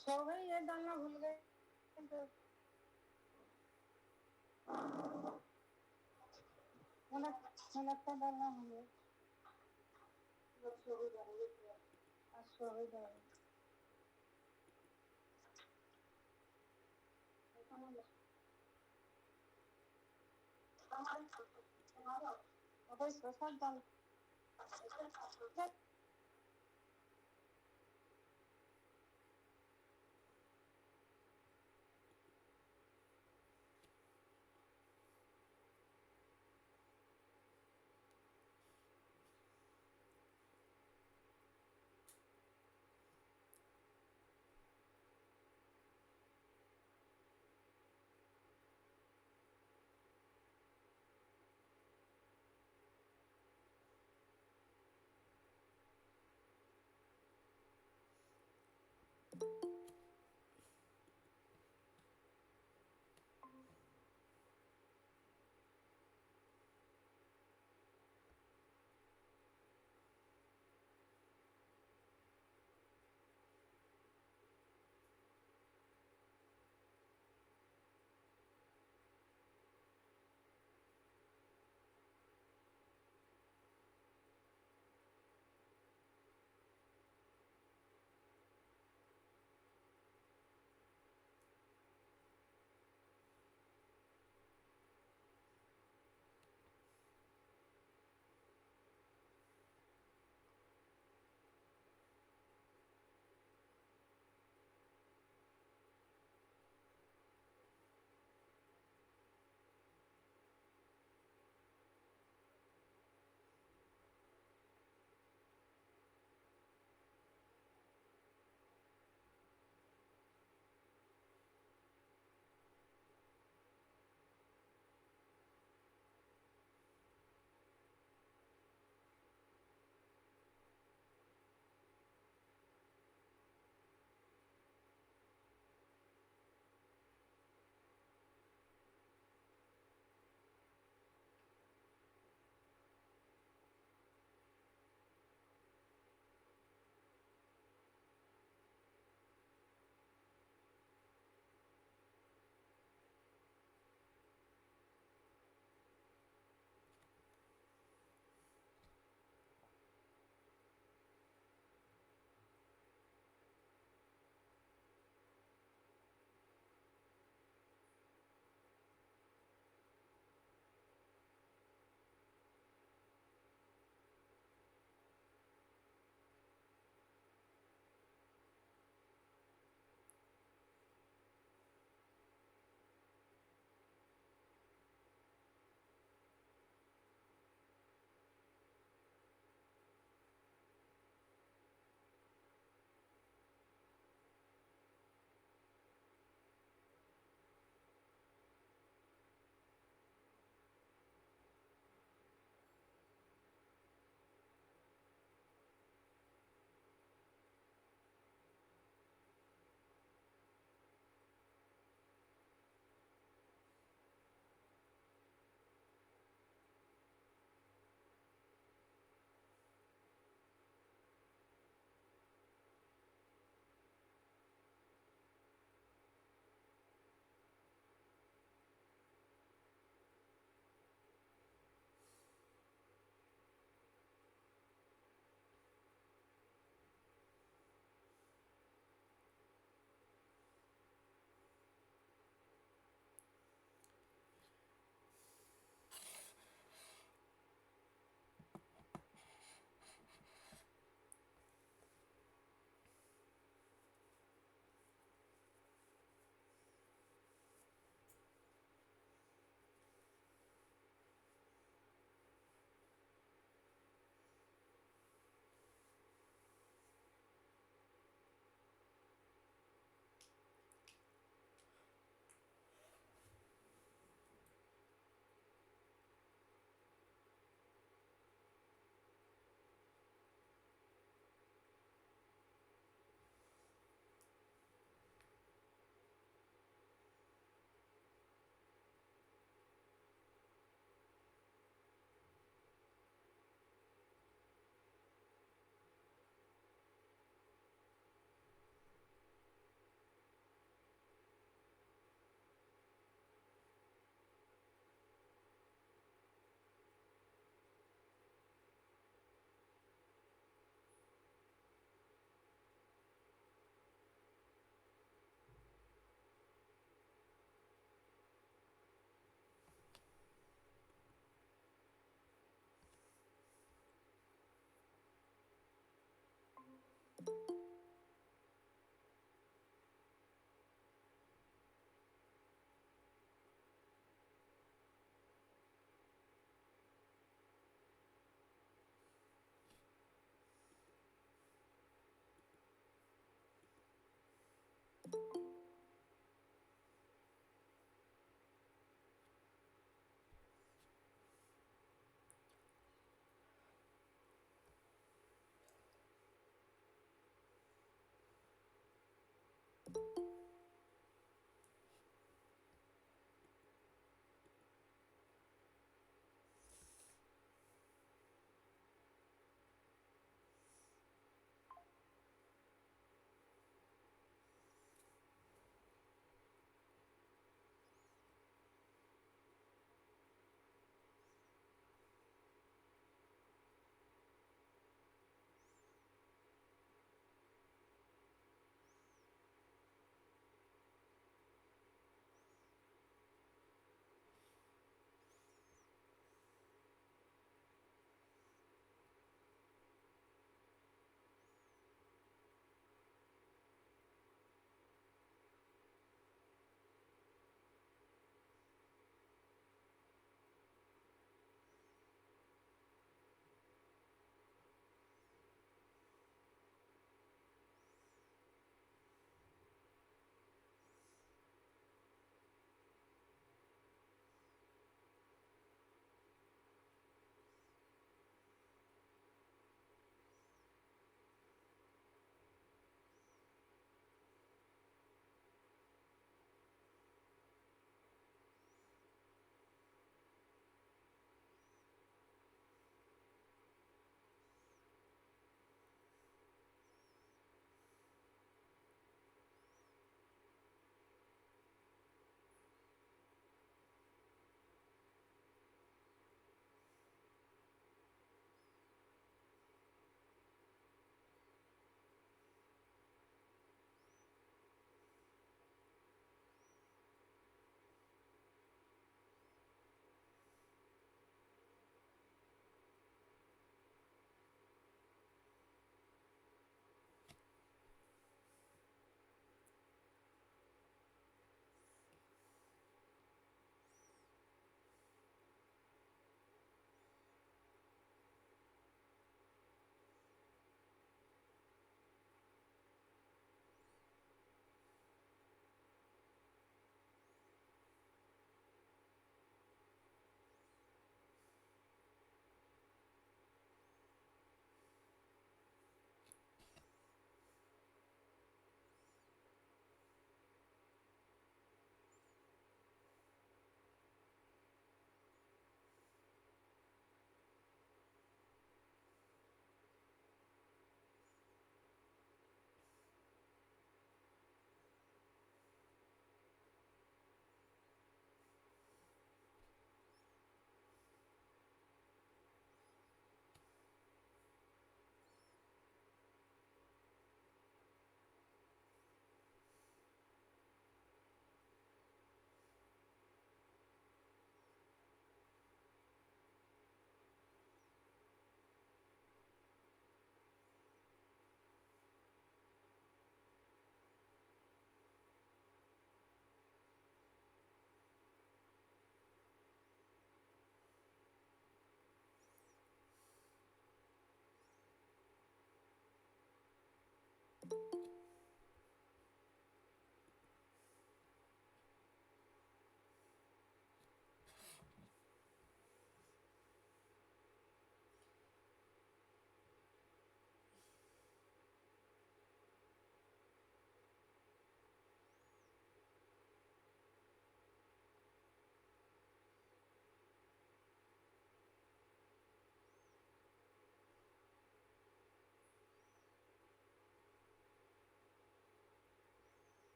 सो गई, ये डालना भूल गए तो मुनक्का डालना होंगे। सो गई जाएगी। सब डाल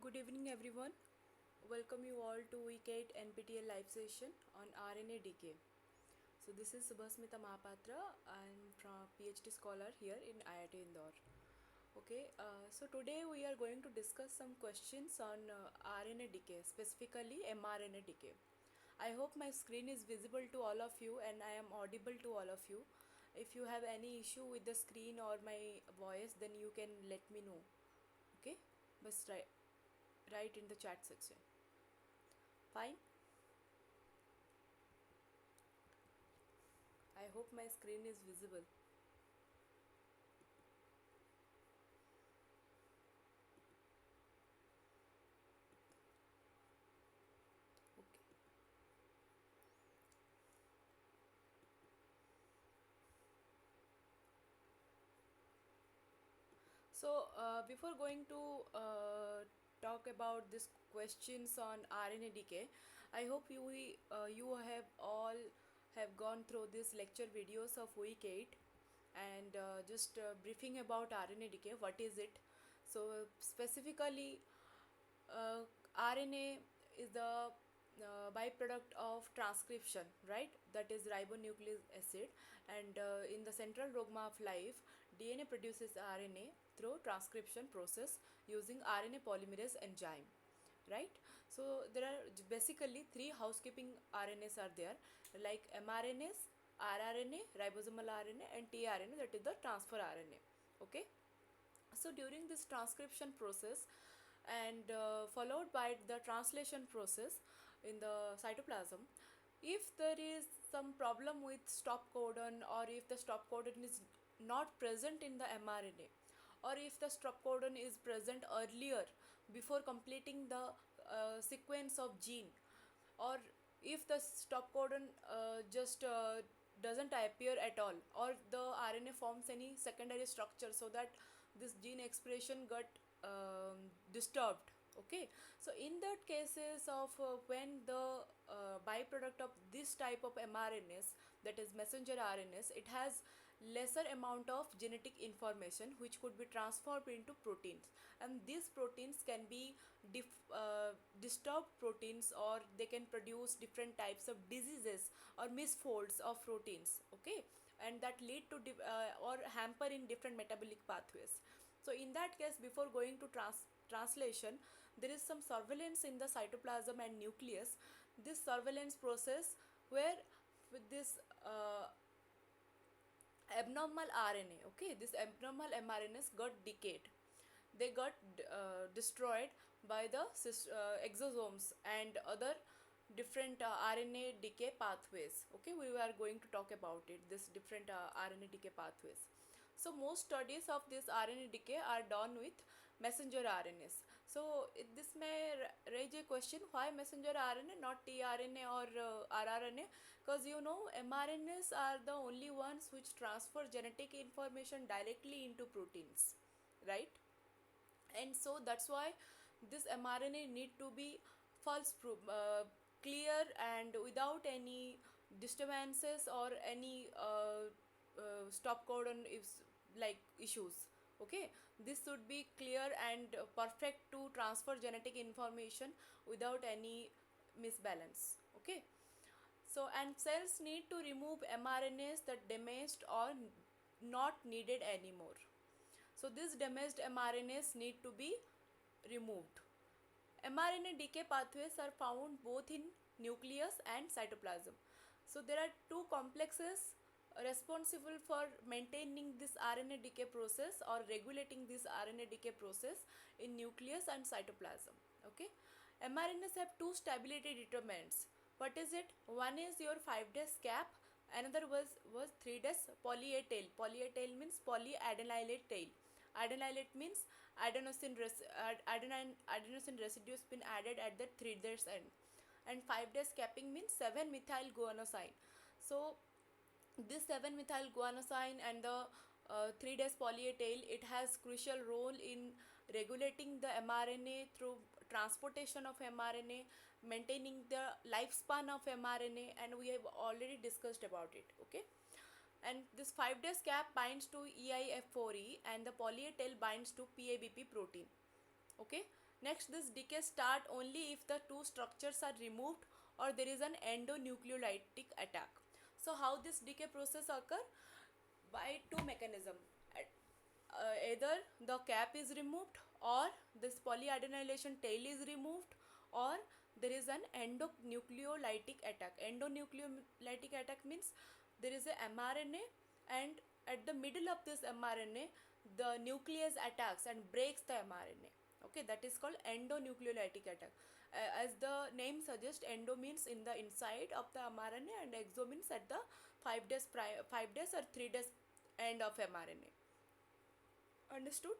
Good evening, everyone. Welcome you all to week 8 NPTEL live session on RNA decay. So, this is Subhasmita Mahapatra. I'm from PhD scholar here in IIT Indore. Okay, so today we are going to discuss some questions on RNA decay, specifically mRNA decay. I hope my screen is visible to all of you and I am audible to all of you. If you have any issue with the screen or my voice, then you can let me know. Okay, just write in the chat section. Fine. I hope my screen is visible. Okay. So, before going to talk about these questions on RNA decay, I hope you have all have gone through these lecture videos of week 8 and just briefing about RNA decay. What is it? So, specifically, uh, RNA is the byproduct of transcription, right? That is ribonucleic acid, and in the central dogma of life, DNA produces RNA through transcription process using RNA polymerase enzyme, right? So there are basically three housekeeping RNAs are there, like mRNAs, rRNA, ribosomal RNA, and tRNA, that is the transfer RNA. Okay, so during this transcription process and followed by the translation process in the cytoplasm, if there is some problem with stop codon, or if the stop codon is not present in the mRNA, or if the stop codon is present earlier before completing the sequence of gene, or if the stop codon just doesn't appear at all, or the RNA forms any secondary structure so that this gene expression got disturbed. Okay, so in that cases of when the byproduct of this type of mRNAs, that is messenger RNAs, it has lesser amount of genetic information which could be transformed into proteins, and these proteins can be disturbed proteins, or they can produce different types of diseases or misfolds of proteins. Okay, and that lead to or hamper in different metabolic pathways. So in that case, before going to translation, there is some surveillance in the cytoplasm and nucleus. This surveillance process where with this abnormal RNA, okay, this abnormal mRNAs got decayed. They got destroyed by the exosomes and other different RNA decay pathways. Okay, we are going to talk about it, this different RNA decay pathways. So most studies of this RNA decay are done with messenger RNAs. So this may raise a question, why messenger RNA, not tRNA or rRNA? Because you know mRNAs are the only ones which transfer genetic information directly into proteins, right? And so that's why this mRNA need to be false proof, clear and without any disturbances or any stop codon is like issues. Okay, this should be clear and perfect to transfer genetic information without any misbalance. Okay, so and cells need to remove mRNAs that damaged or not needed anymore. So these damaged mRNAs need to be removed. mRNA decay pathways are found both in nucleus and cytoplasm. So there are two complexes responsible for maintaining this RNA decay process or regulating this RNA decay process in nucleus and cytoplasm. Okay, mRNAs have two stability determinants. What is it? One is your 5 days cap, another was 3 days poly-A tail. Poly-A tail means polyadenylate tail. Adenylate means adenosine residues been added at the 3 days end, and 5 days capping means 7 methyl guanosine. So this 7 methyl guanosine and the 3 days poly-A tail, it has crucial role in regulating the mRNA through transportation of mRNA, maintaining the lifespan of mRNA, and we have already discussed about it. Okay, and this 5 days cap binds to EIF4E and the poly-A tail binds to PABP protein. Okay, Next, this decay start only if the two structures are removed or there is an endonucleolytic attack. So how this decay process occur? By two mechanism. Either the cap is removed, or this polyadenylation tail is removed, or there is an endonucleolytic attack. Endonucleolytic attack means there is a mRNA, and at the middle of this mRNA the nucleus attacks and breaks the mRNA. Okay, that is called endonucleolytic attack. As the name suggests, endo means in the inside of the mRNA, and exo means at the 5 days or 3 days end of mRNA. Understood?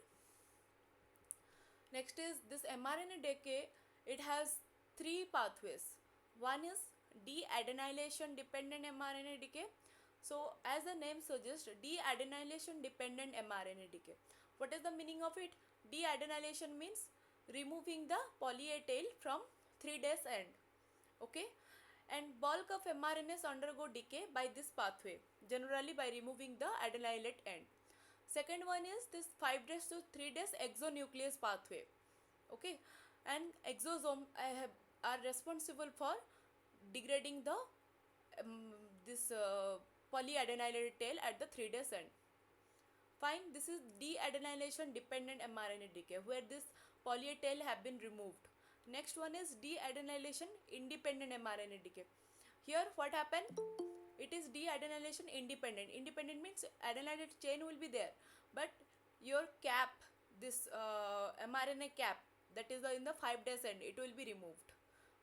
Next is this mRNA decay. It has three pathways. One is de-adenylation dependent mRNA decay. So as the name suggests, de-adenylation dependent mRNA decay. What is the meaning of it? De-adenylation means removing the poly-A tail from 3 days end. Okay, and bulk of mRNAs undergo decay by this pathway, generally by removing the adenylate end. Second one is this 5 days to 3 days exonuclease pathway. Okay, and exosome are responsible for degrading the this polyadenylate tail at the 3 days end. Fine, this is de-adenylation dependent mRNA decay, where this poly tail have been removed. Next one is de-adenylation independent mRNA decay. Here what happened? It is de-adenylation independent. Independent means adenylate chain will be there, but your cap, this mRNA cap, that is in the 5 days end, it will be removed.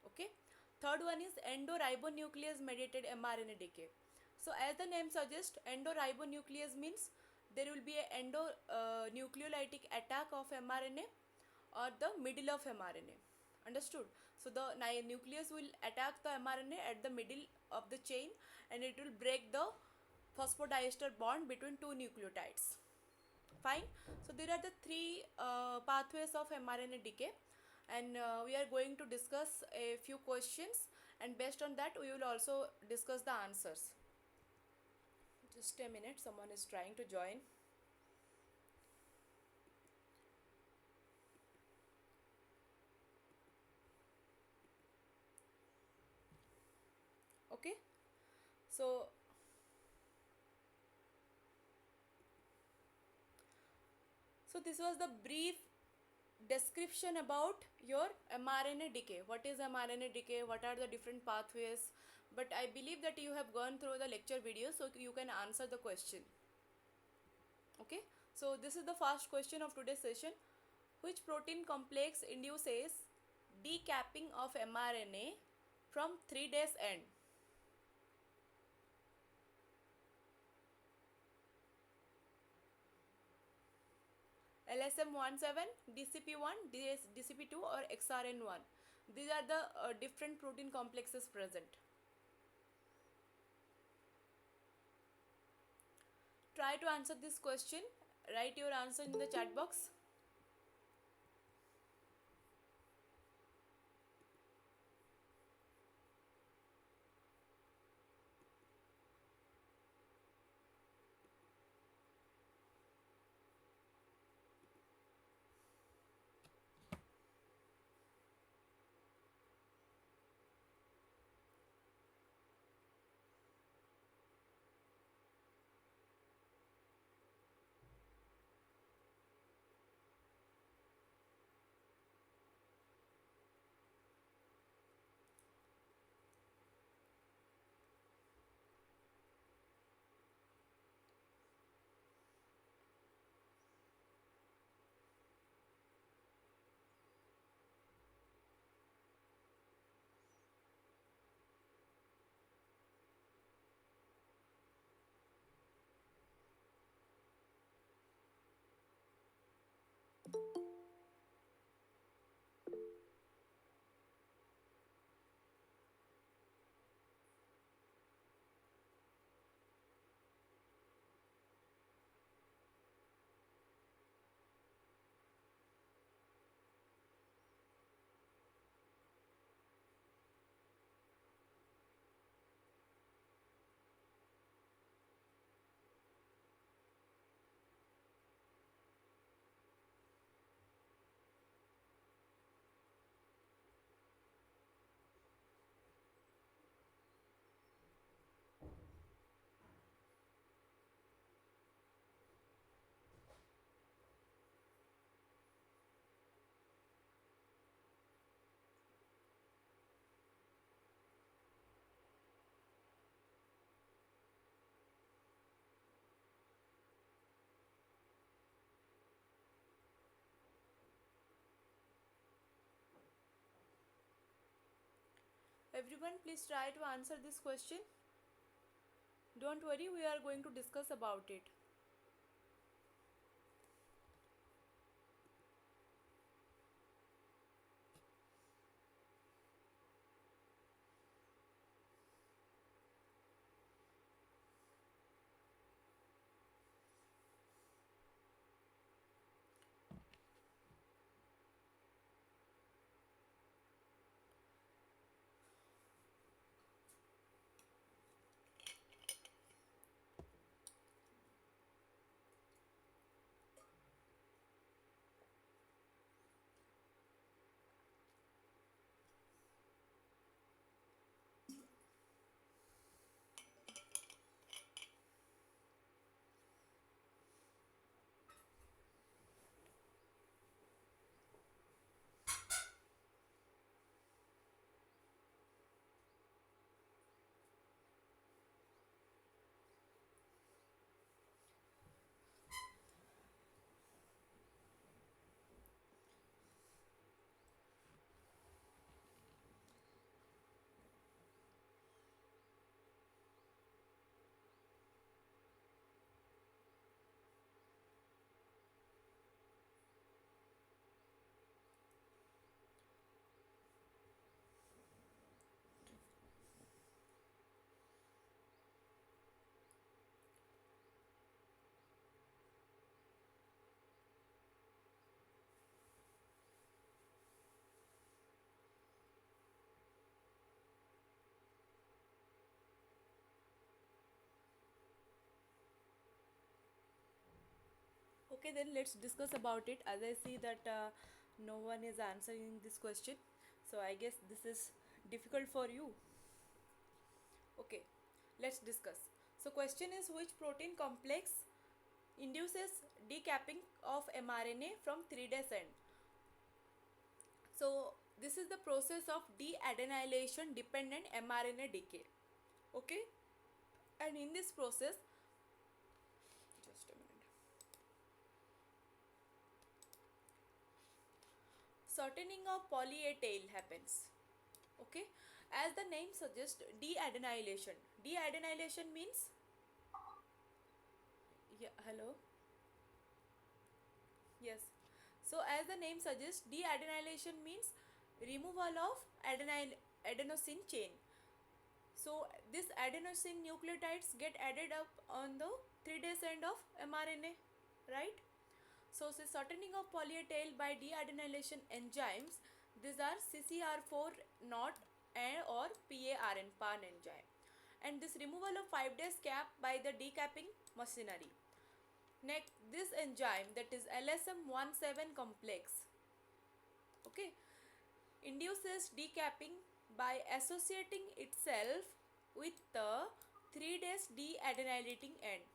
Okay. Third one is endoribonuclease mediated mRNA decay. So as the name suggests, endoribonuclease means there will be a endonucleolytic attack of mRNA or the middle of mRNA. Understood? So the nucleus will attack the mRNA at the middle of the chain, and it will break the phosphodiester bond between two nucleotides. Fine. So there are the three pathways of mRNA decay, and we are going to discuss a few questions, and based on that we will also discuss the answers. Just a minute, someone is trying to join. Okay, so this was the brief description about your mRNA decay. What is mRNA decay? What are the different pathways? But I believe that you have gone through the lecture video, so you can answer the question. Okay, so this is the first question of today's session. Which protein complex induces decapping of mRNA from 3 days end? LSM17, DCP1, DCP2 or XRN1. These are the different protein complexes present. Try to answer this question. Write your answer in the chat box. Everyone, please try to answer this question. Don't worry, we are going to discuss about it. Okay, then let's discuss about it. As I see that no one is answering this question, so I guess this is difficult for you. Okay, let's discuss. So, question is, which protein complex induces decapping of mRNA from 3' end? So, this is the process of deadenylation dependent mRNA decay. Okay, and in this process, just a minute, shortening of poly A tail happens. Okay, as the name suggests, deadenylation. Deadenylation means, yeah, hello, yes. So, as the name suggests, deadenylation means removal of adenosine chain. So, this adenosine nucleotides get added up on the 3' end of mRNA, right? So, shortening of poly A tail by deadenylation enzymes, these are CCR4 not or PARN enzyme, and this removal of 5' cap by the decapping machinery. Next, this enzyme, that is LSM17 complex, okay, induces decapping by associating itself with the 3' deadenylating end.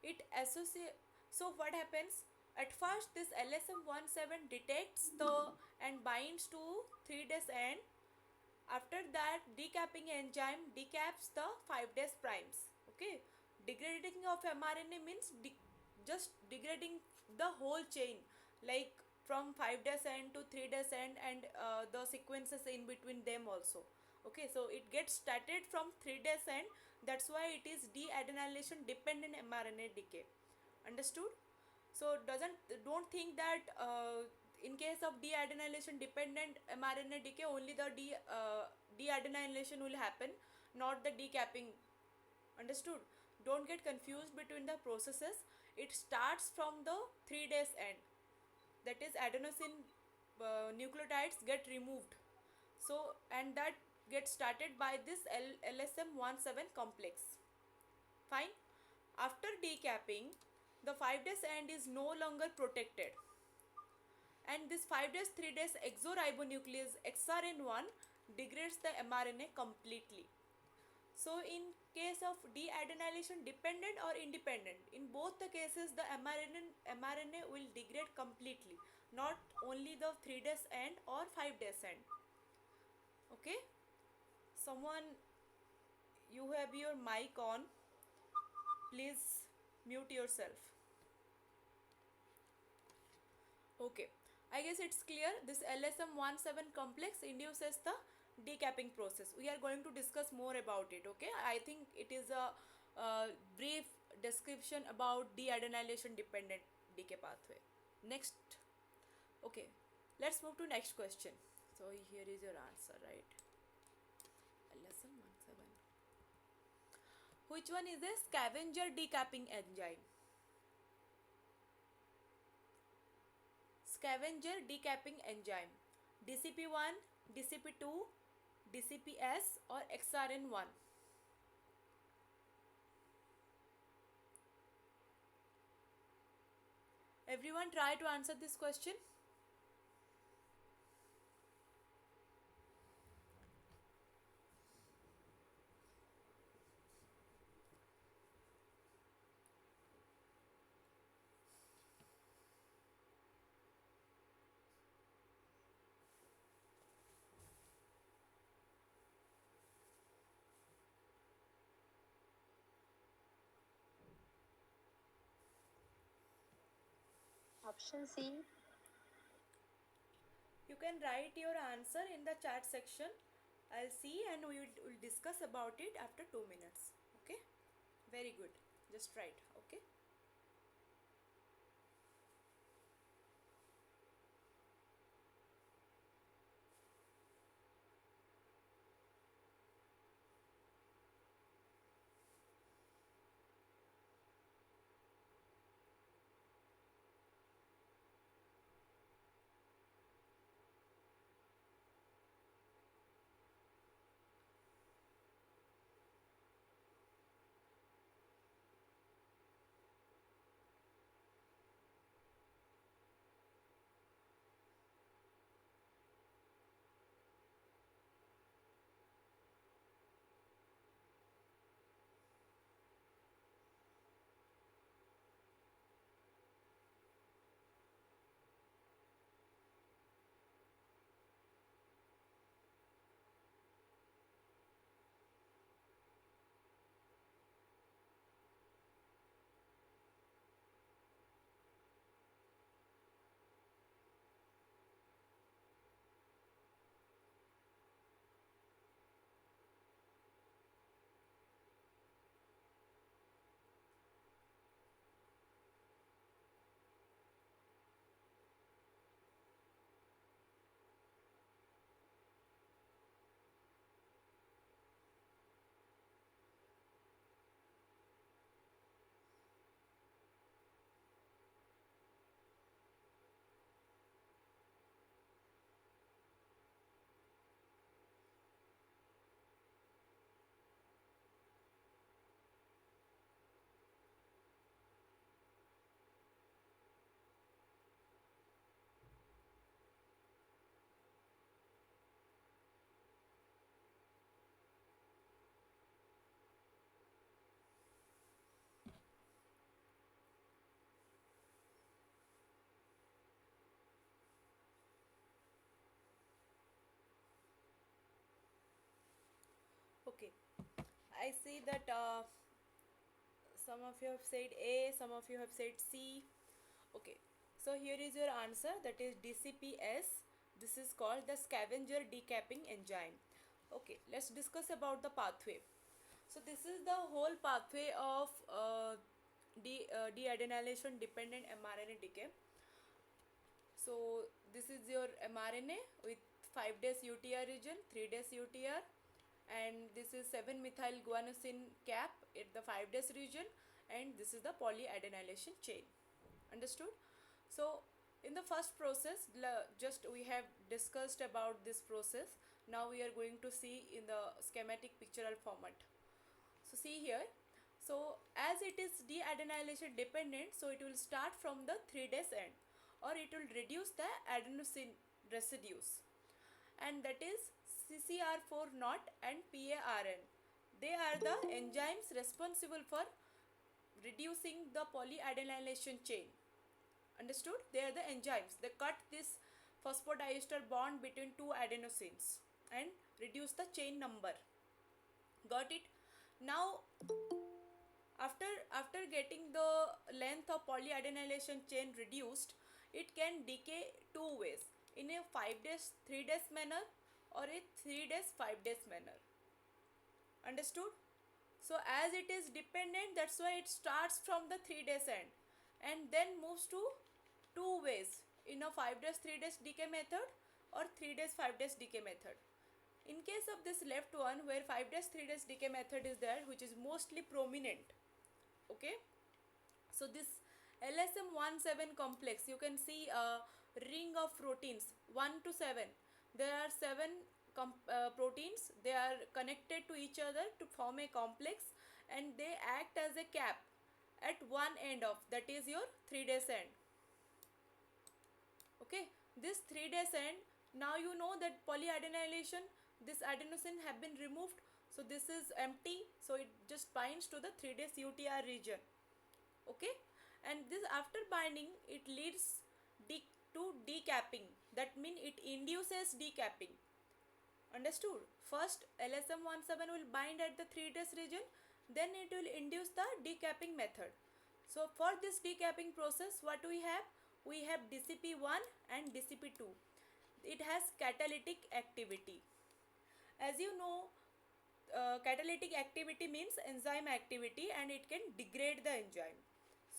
It associate. So what happens? At first, this LSM17 detects the and binds to 3' end. After that, decapping enzyme decaps the 5' primes. Okay, degrading of mRNA means just degrading the whole chain, like from 5' end to 3' end, and the sequences in between them also. Okay, so it gets started from 3' end. That's why it is deadenylation dependent mRNA decay. Understood? So don't think that in case of deadenylation dependent mRNA decay, only the deadenylation will happen, not the decapping. Understood? Don't get confused between the processes. It starts from the 3' end. That is adenosine nucleotides get removed. So, and that gets started by this LSM17 complex. Fine. After decapping, the 5' end is no longer protected, and this 5' 3' exoribonuclease XRN1 degrades the mRNA completely. So, in case of deadenylation dependent or independent, in both the cases the mRNA will degrade completely, not only the 3' end or 5' end. Okay? Someone, you have your mic on, please mute yourself. Okay, I guess it's clear. This LSM17 complex induces the decapping process. We are going to discuss more about it. Okay, I think it is a brief description about deadenylation dependent decay pathway. Next, okay, let's move to next question. So here is your answer, right? Lesson 17. Which one is a scavenger decapping enzyme? Scavenger decapping enzyme. DCP1, DCP2, DCPS or XRN1? Everyone try to answer this question. Option C. You can write your answer in the chat section. I'll see and we will discuss about it after 2 minutes. Okay? Very good. Just write. Okay? Okay. I see that some of you have said A, some of you have said C. Okay, so here is your answer, that is DCPS. This is called the scavenger decapping enzyme. Okay, let's discuss about the pathway. So this is the whole pathway of deadenylation dependent mRNA decay. So this is your mRNA with 5 days UTR region, 3 days UTR, and this is 7 methyl guanosine cap at the 5 days region, and this is the polyadenylation chain. Understood? So in the first process, just we have discussed about this process. Now we are going to see in the schematic pictorial format. So see here, so as it is deadenylation dependent, so it will start from the 3 days end, or it will reduce the adenosine residues, and that is CCR4 not and PARN. They are the enzymes responsible for reducing the polyadenylation chain. Understood? They are the enzymes. They cut this phosphodiester bond between two adenosines and reduce the chain number. Got it? Now after getting the length of polyadenylation chain reduced, it can decay two ways, in a 5 days 3 days manner or a 3 days 5 days manner. Understood? So as it is dependent, that's why it starts from the 3 days end and then moves to two ways, in a 5 days 3 days decay method or 3 days 5 days decay method. In case of this left one, where 5 days 3 days decay method is there, which is mostly prominent, okay. So this LSM17 complex, you can see a ring of proteins 1 to 7. There are 7 proteins, they are connected to each other to form a complex, and they act as a cap at one end of, that is your 3 days end. Okay, this 3 days end, now you know that polyadenylation, this adenosine have been removed, so this is empty, so it just binds to the 3 days UTR region. Okay, and this after binding it leads to decapping, that means it induces decapping. Understood? First LSM17 will bind at the 3 days region, then it will induce the decapping method. So for this decapping process, what we have DCP1 and DCP2. It has catalytic activity. As you know, catalytic activity means enzyme activity, and it can degrade the enzyme.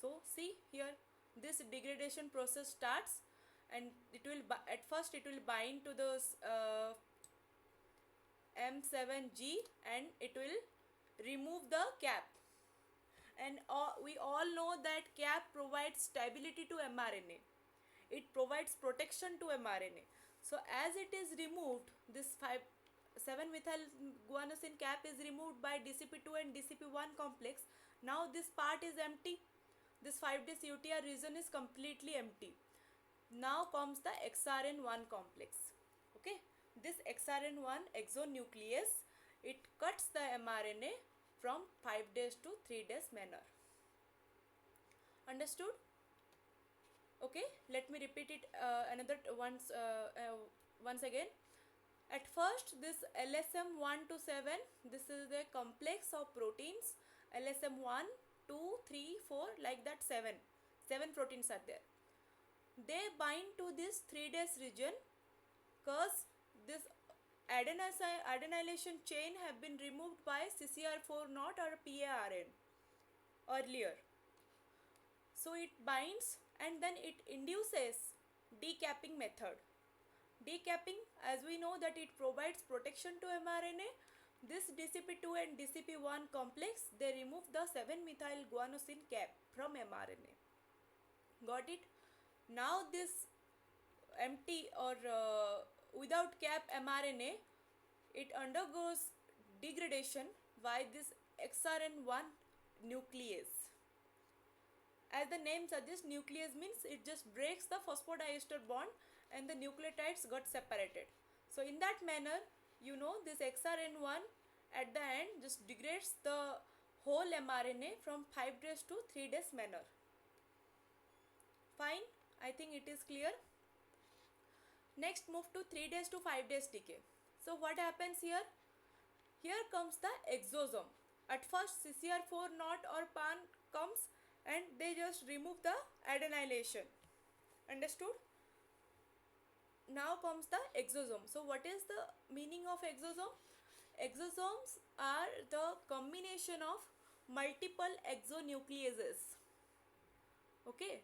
So see here, this degradation process starts, and it will at first it will bind to the M7G, and it will remove the cap. And we all know that cap provides stability to mRNA. It provides protection to mRNA. So as it is removed, this 7-methyl guanosine cap is removed by DCP2 and DCP1 complex. Now this part is empty. This 5 days UTR region is completely empty. Now comes the XRN1 complex. Okay, this XRN1 exonuclease, it cuts the mRNA from 5 days to 3 days manner. Understood? Okay, let me repeat it once again. At first, this LSM1 to 7, this is the complex of proteins. LSM1, 2, 3, 4, like that 7 proteins are there. They bind to this 3 days region because this adenylation chain have been removed by CCR4 not or PARN earlier. So it binds and then it induces decapping method. Decapping, as we know that it provides protection to mRNA. This DCP2 and DCP1 complex, they remove the 7-methyl guanosine cap from mRNA. Got it? Now this empty or without cap mRNA, it undergoes degradation by this XRN1 nuclease. As the name suggests, nuclease means it just breaks the phosphodiester bond and the nucleotides got separated. So in that manner, you know, this XRN1 at the end just degrades the whole mRNA from 5 days to 3 days manner. Fine, I think it is clear. Next, move to 3 days to 5 days decay. So what happens here? Here comes the exosome. At first CCR4 not or PAN comes and they just remove the adenylation. Understood? Now comes the exosome. So what is the meaning of exosome? Exosomes are the combination of multiple exonucleases. Okay.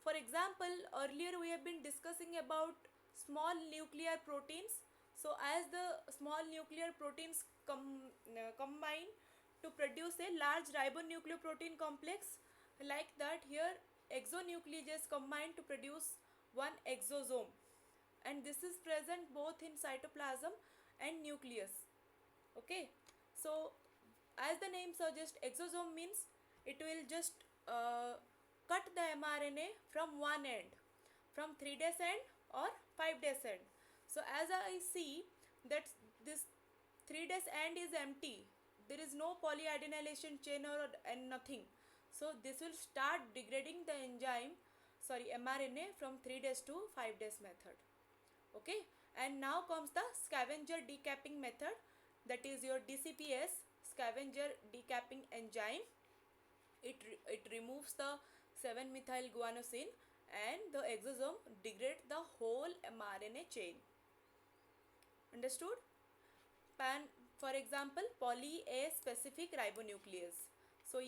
For example, earlier we have been discussing about small nuclear proteins. So as the small nuclear proteins combine to produce a large ribonucleoprotein complex, like that here exonucleases combine to produce one exosome, and this is present both in cytoplasm and nucleus. Okay, so as the name suggests, exosome means it will just cut the mRNA from one end, from 3 days end or 5 days end. So as I see that this 3 days end is empty, there is no polyadenylation chain and nothing. So this will start degrading the mRNA from 3 days to 5 days method. Okay, and now comes the scavenger decapping method, that is your DCPS, scavenger decapping enzyme. It removes the 7-methyl guanosine and the exosome degrades the whole mRNA chain. Understood? Pan, for example, poly A specific ribonuclease. So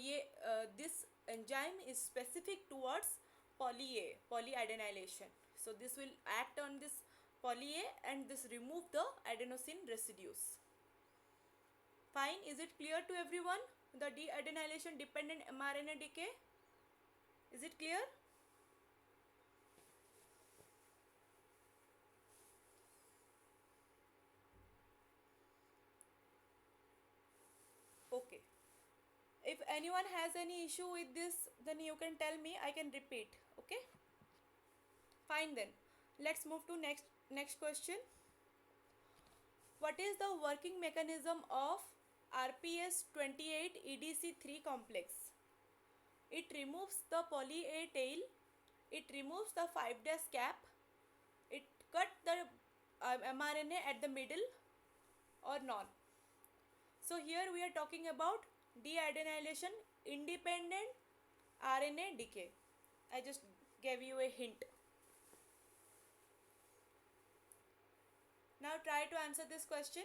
this enzyme is specific towards poly A, polyadenylation. So this will act on this poly A and this remove the adenosine residues. Fine, is it clear to everyone? The deadenylation dependent mRNA decay? Is it clear? Okay. If anyone has any issue with this, then you can tell me, I can repeat. Okay? Fine then. Let's move to next question. What is the working mechanism of RPS 28 EDC3 complex? It removes the poly A tail, it removes the 5' cap, it cut the mRNA at the middle or none. So here we are talking about deadenylation independent RNA decay. I just gave you a hint. Now try to answer this question.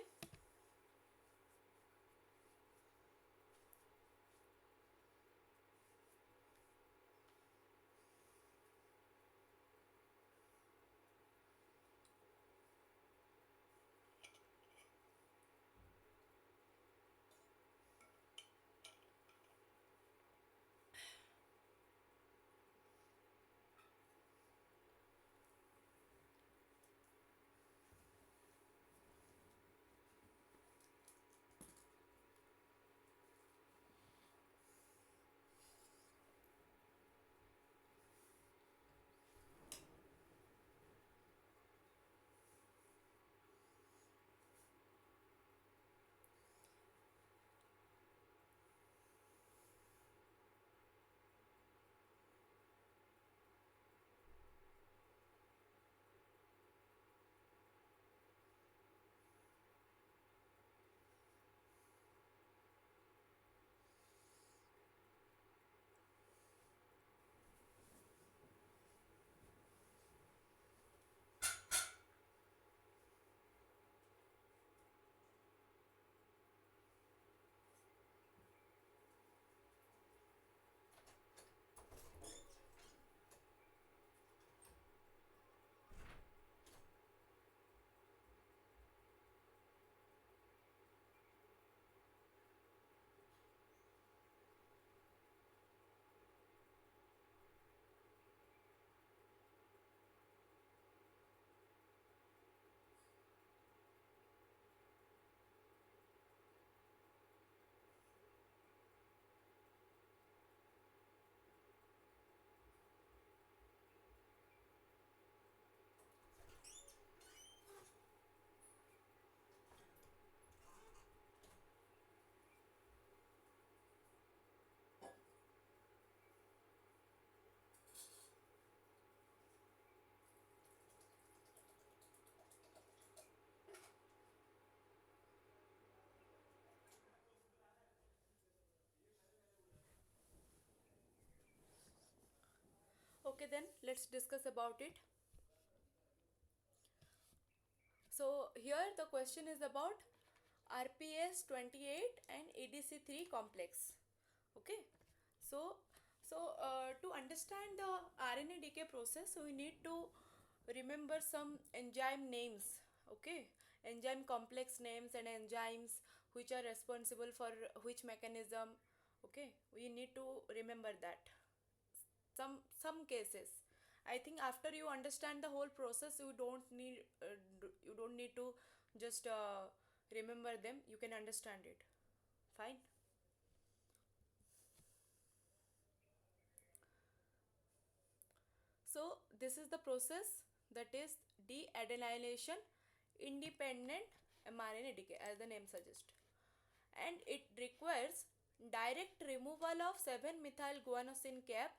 Okay, then let's discuss about it. So here the question is about RPS 28 and EDC3 complex. Okay. So to understand the RNA decay process, we need to remember some enzyme names. Okay. Enzyme complex names and enzymes which are responsible for which mechanism. Okay. We need to remember that. Some cases, I think after you understand the whole process, you don't need to just remember them, you can understand it. Fine. So this is the process, that is deadenylation independent mRNA decay, as the name suggests, and it requires direct removal of 7 methyl guanosine cap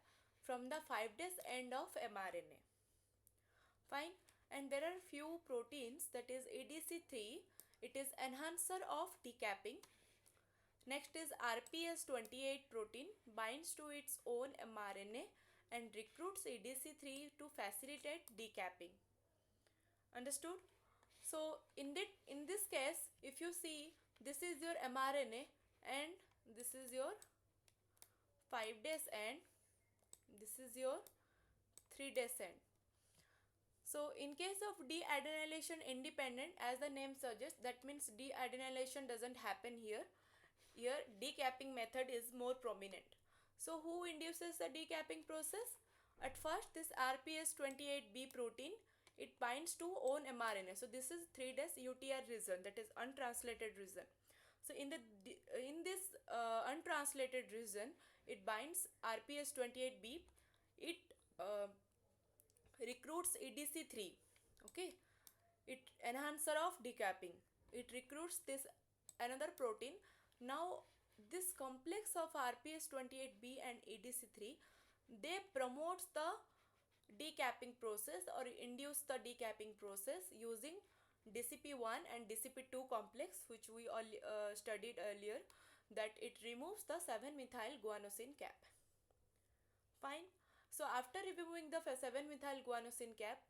from the 5' end of mRNA. Fine. And there are few proteins, that is ADC3, it is enhancer of decapping. Next is RPS 28 protein, binds to its own mRNA and recruits ADC3 to facilitate decapping. Understood? So in this case, if you see, this is your mRNA and this is your 5 days end, this is your 3 days end. So in case of deadenylation independent, as the name suggests, that means deadenylation doesn't happen here. Here decapping method is more prominent. So who induces the decapping process? At first, this RPS28B protein, it binds to own mRNA. So this is 3 days UTR region, that is untranslated region. So in this untranslated region, it binds RPS28B. It recruits EDC3. Okay, it enhancer of decapping. It recruits this another protein. Now this complex of RPS28B and EDC3, they promotes the decapping process or induce the decapping process using DCP1 and DCP2 complex, which we all studied earlier, that it removes the 7-methyl guanosine cap. Fine. So after removing the 7-methyl guanosine cap,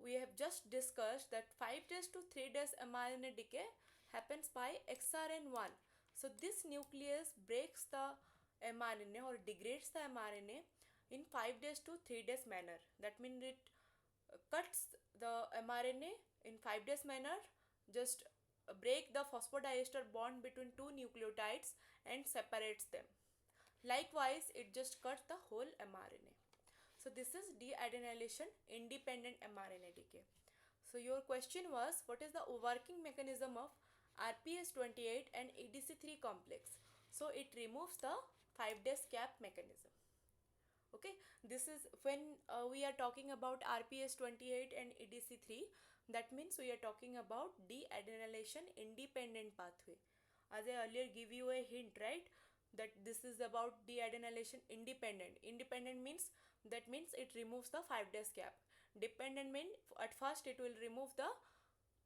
we have just discussed that 5 days to 3 days mRNA decay happens by XRN1. So this nucleus breaks the mRNA or degrades the mRNA in 5 days to 3 days manner. That means it cuts the mRNA in 5 days manner, just break the phosphodiester bond between two nucleotides and separates them. Likewise, it just cuts the whole mRNA. So this is deadenylation independent mRNA decay. So your question was, what is the working mechanism of RPS28 and EDC3 complex? So it removes the 5 days cap mechanism. Okay, this is when we are talking about RPS28 and EDC3, that means we are talking about deadenylation independent pathway. As I earlier give you a hint, right, that this is about deadenylation independent. Independent means, that means it removes the 5 days cap. Dependent means at first it will remove the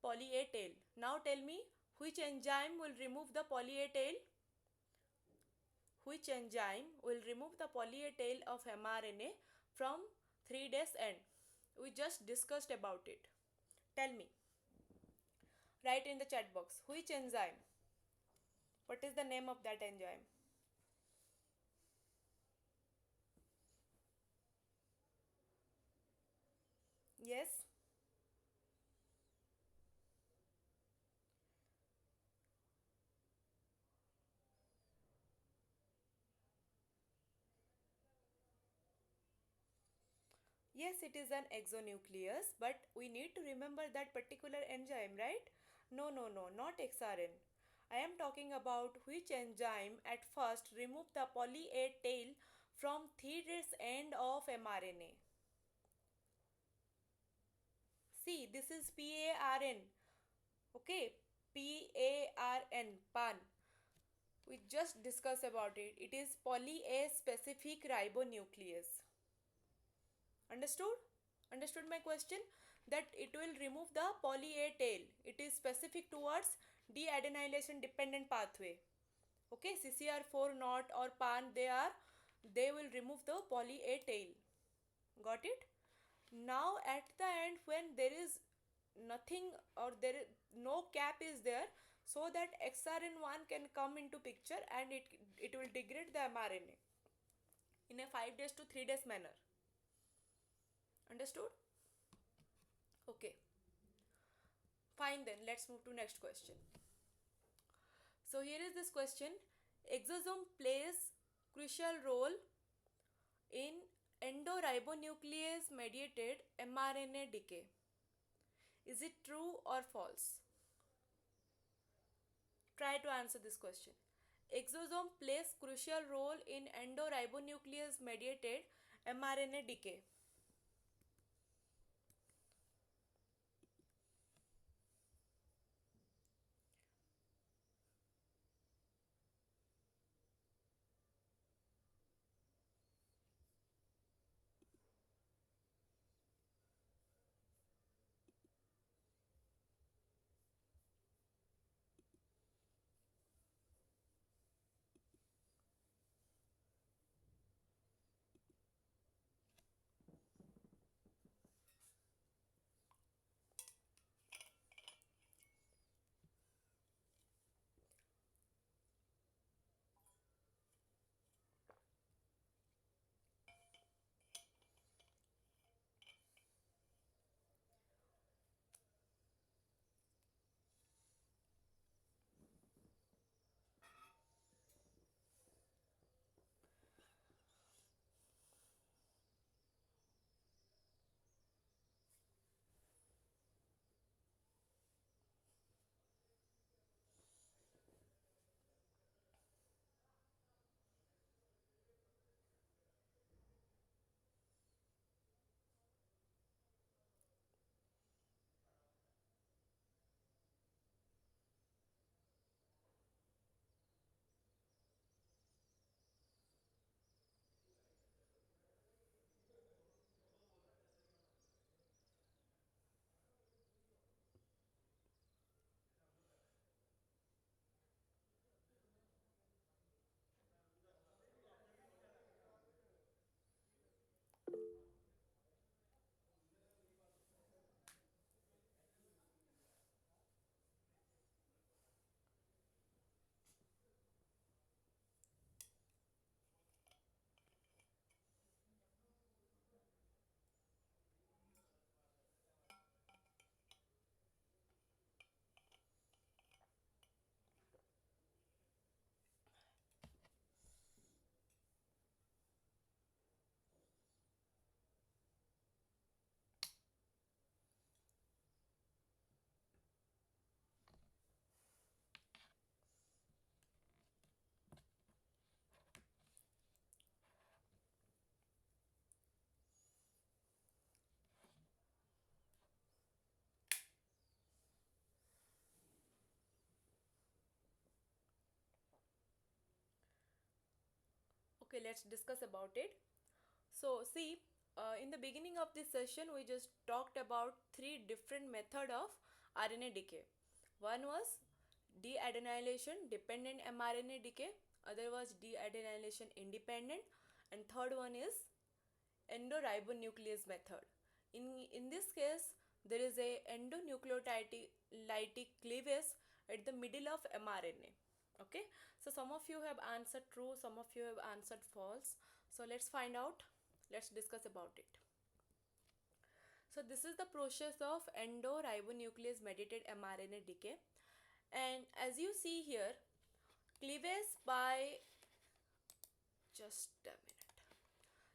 poly A tail. Now tell me, which enzyme will remove the poly A tail? Which enzyme will remove the poly A tail of mRNA from 3 days end? We just discussed about it. Tell me. Write in the chat box. Which enzyme? What is the name of that enzyme? Yes? Yes, it is an exonuclease, but we need to remember that particular enzyme, right? No, no, no, not XRN. I am talking about which enzyme at first remove the poly A tail from 3 days end of mRNA. See, this is PARN. Okay, PARN, PAN. We just discussed about it. It is poly A specific ribonuclease. Understood? Understood my question? That it will remove the poly A tail. It is specific towards deadenylation dependent pathway. Okay, CCR4 not or PAN, they will remove the poly A tail. Got it? Now at the end, when there is nothing or there is no cap is there, so that XRN1 can come into picture and it will degrade the mRNA in a 5 days to 3 days manner. Understood? Okay. Fine then, let's move to next question. So here is this question. Exosome plays crucial role in endoribonuclease mediated mRNA decay. Is it true or false? Try to answer this question. Exosome plays crucial role in endoribonuclease mediated mRNA decay. Okay, let's discuss about it. So, see, in the beginning of this session, we just talked about three different method of RNA decay. One was deadenylation dependent mRNA decay, other was deadenylation independent, and third one is endoribonuclease method. In this case, there is a endonucleotide cleavage at the middle of mRNA. Okay, so some of you have answered true, some of you have answered false. So let's find out. Let's discuss about it. So this is the process of endoribonuclease mediated mRNA decay, and as you see here, cleavage by just a minute.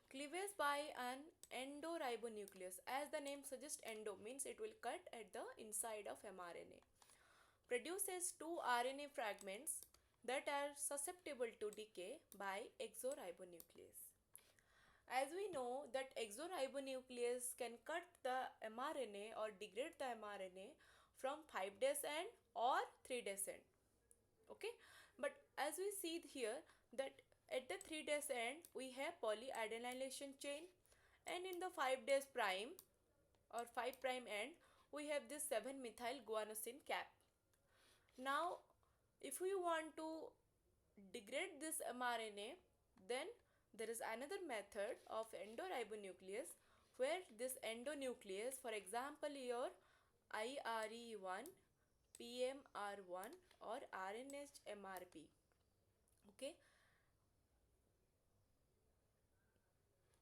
Cleavage by an endoribonuclease. As the name suggests, endo means it will cut at the inside of mRNA. Produces two RNA fragments that are susceptible to decay by exoribonuclease. As we know that exoribonuclease can cut the mRNA or degrade the mRNA from 5 days end or 3 days end. Okay, but as we see here that at the 3 days end we have polyadenylation chain, and in the 5 days prime or 5 prime end we have this 7 methyl guanosine cap. Now if we want to degrade this mRNA, then there is another method of endoribonuclease, where this endonuclease, for example your IRE1, PMR1 or RNHMRP. Okay,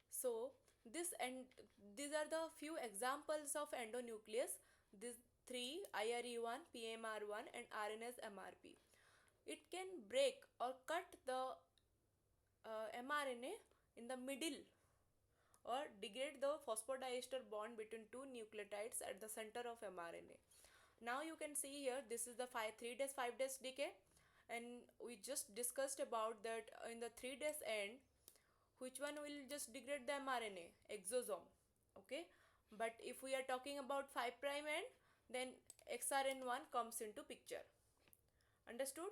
so these are the few examples of endonuclease. These three, IRE1, PMR1 and RNSMRP. It can break or cut the mRNA in the middle or degrade the phosphodiester bond between two nucleotides at the center of mRNA. Now you can see here, this is the 3 days 5 days decay, and we just discussed about that in the 3 days end which one will just degrade the mRNA, exosome. Okay, but if we are talking about 5 prime end, then XRN1 comes into picture. Understood?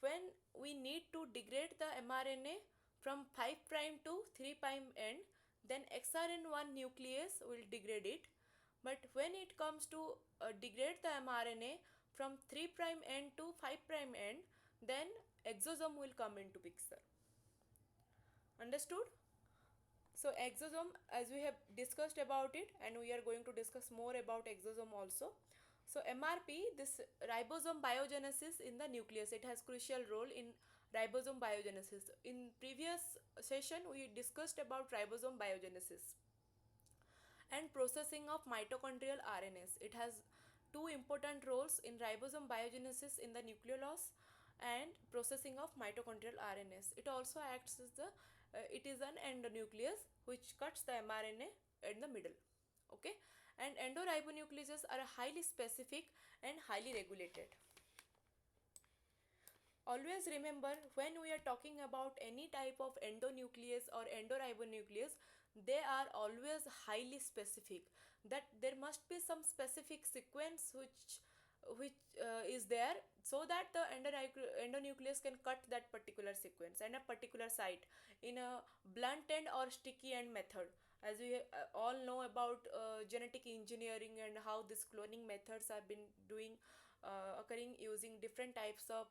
When we need to degrade the mRNA from 5 prime to 3 prime end, then XRN1 nuclease will degrade it. But when it comes to degrade the mRNA from 3 prime end to 5 prime end, then exosome will come into picture. Understood? So exosome, as we have discussed about it, and we are going to discuss more about exosome also. So MRP, this ribosome biogenesis in the nucleus, it has crucial role in ribosome biogenesis. In previous session we discussed about ribosome biogenesis and processing of mitochondrial RNAs. It has two important roles in ribosome biogenesis in the nucleolus and processing of mitochondrial RNAs. It also acts as it is an endonuclease which cuts the mRNA in the middle. Okay, and endoribonucleases are highly specific and highly regulated. Always remember, when we are talking about any type of endonuclease or endoribonuclease, they are always highly specific, that there must be some specific sequence which is there, so that the endonuclease can cut that particular sequence and a particular site in a blunt end or sticky end method. As we all know about genetic engineering and how these cloning methods have been occurring using different types of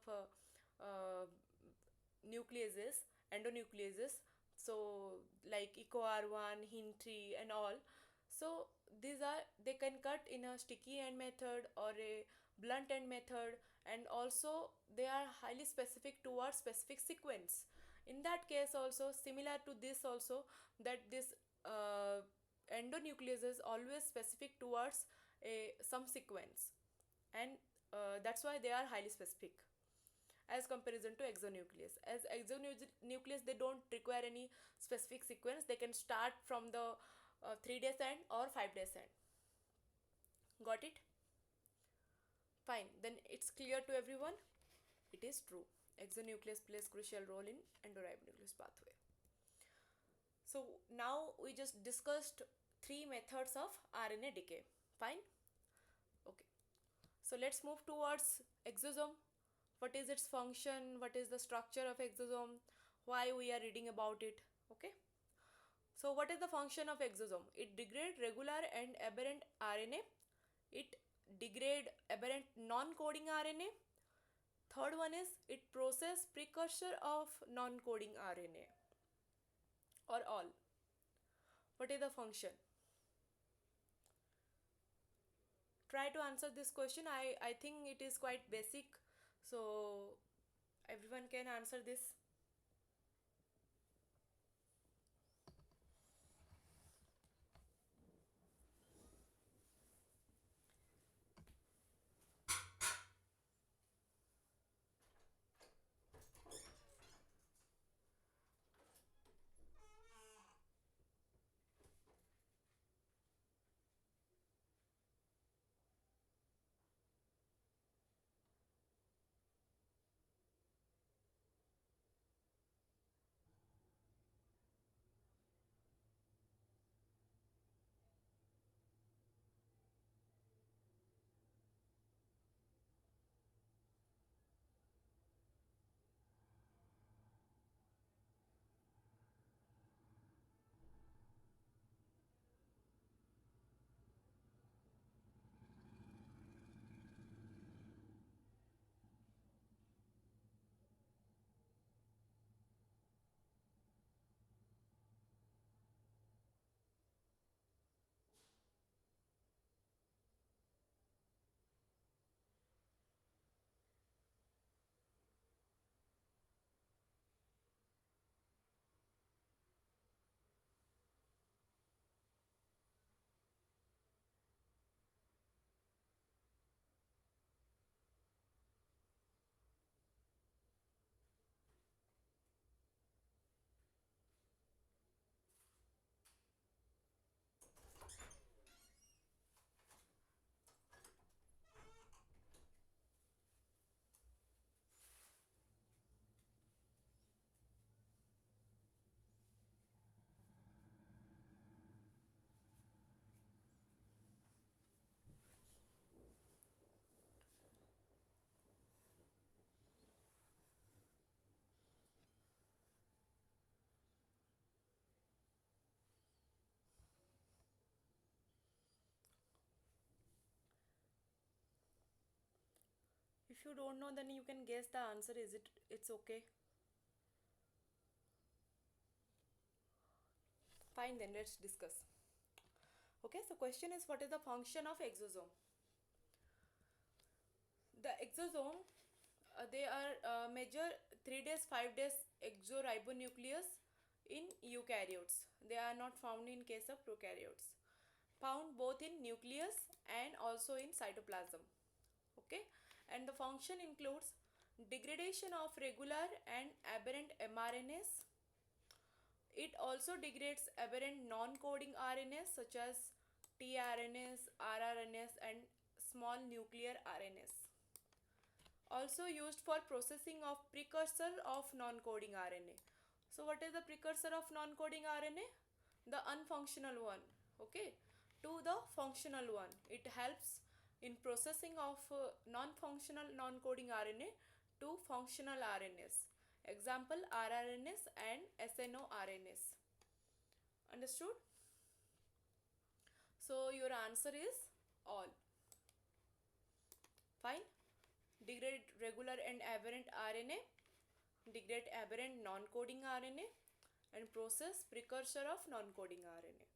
nucleases, endonucleases, so like EcoR1, HIN3 and all. So they can cut in a sticky end method or a blunt end method, and also they are highly specific towards specific sequence. In that case also, similar to this also, that this endonuclease is always specific towards some sequence, and that's why they are highly specific as comparison to exonuclease. As exonuclease, they don't require any specific sequence. They can start from the 3 days end or 5 days end. Got it? Fine, then it's clear to everyone. It is true, exonuclease plays crucial role in endoribonuclease pathway. So now we just discussed three methods of RNA decay. Fine. Okay, so let's move towards exosome. What is its function? What is the structure of exosome? why we are reading about it. Okay. So what is the function of exosome? It degrade regular and aberrant RNA. It degrade aberrant non-coding RNA. Third one is it process precursor of non-coding RNA, or all. What is the function? Try to answer this question. I think it is quite basic, so everyone can answer this. If you don't know, then you can guess the answer. Is it? It's okay. Fine, then let's discuss. Okay, so question is, what is the function of exosome? The exosome, they are major 3 days 5 days exoribonucleus in eukaryotes. They are not found in case of prokaryotes. Found both in nucleus and also in cytoplasm. Okay, and the function includes degradation of regular and aberrant mRNAs. It also degrades aberrant non-coding RNAs such as tRNAs, rRNAs, and small nuclear RNAs. Also used for processing of precursor of non-coding RNA. So what is the precursor of non-coding RNA? The unfunctional one. Okay, to the functional one. It helps in processing of non-functional non-coding RNA to functional RNAs. Example, rRNAs and snRNAs. Understood? So your answer is all. Fine. Degrade regular and aberrant RNA, degrade aberrant non-coding RNA, and process precursor of non-coding RNA.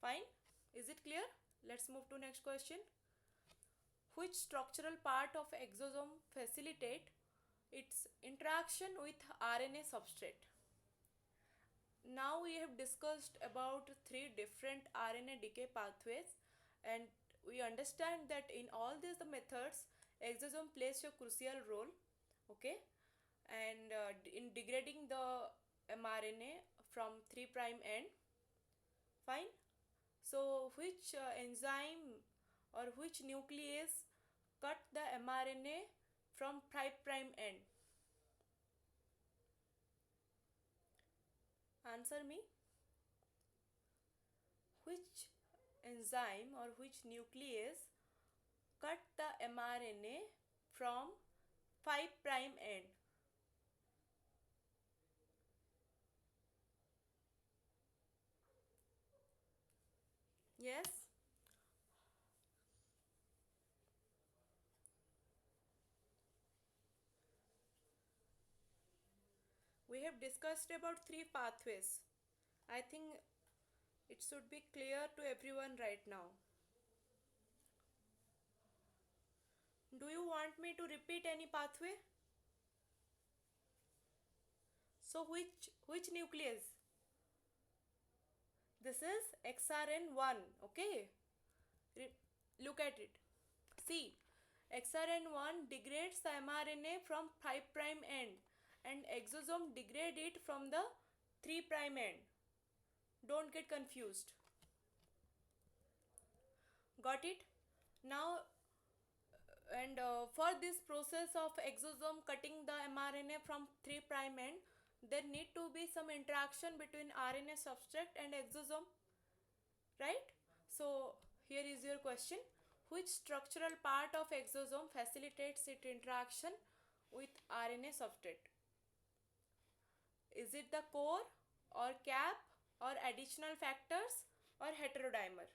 Fine. Is it clear? Let's move to next question. Which structural part of exosome facilitate its interaction with RNA substrate? Now we have discussed about 3 different RNA decay pathways, and we understand that in all these methods exosome plays a crucial role. Okay, and in degrading the mRNA from 3' end. Fine. So which enzyme or which nuclease cut the mRNA from 5' end? Answer me. Which enzyme or which nuclease cut the mRNA from 5' end? Yes, we have discussed about three pathways. I think it should be clear to everyone right now. Do you want me to repeat any pathway? So which nucleus? This is XRN1, okay? Re- Look at it. See, XRN1 degrades the mRNA from 5' end and exosome degrade it from the 3' end. Don't get confused. Got it? Now, and for this process of exosome cutting the mRNA from 3' end, there need to be some interaction between RNA substrate and exosome, right? So here is your question: which structural part of exosome facilitates its interaction with RNA substrate? Is it the core or cap or additional factors or heterodimer?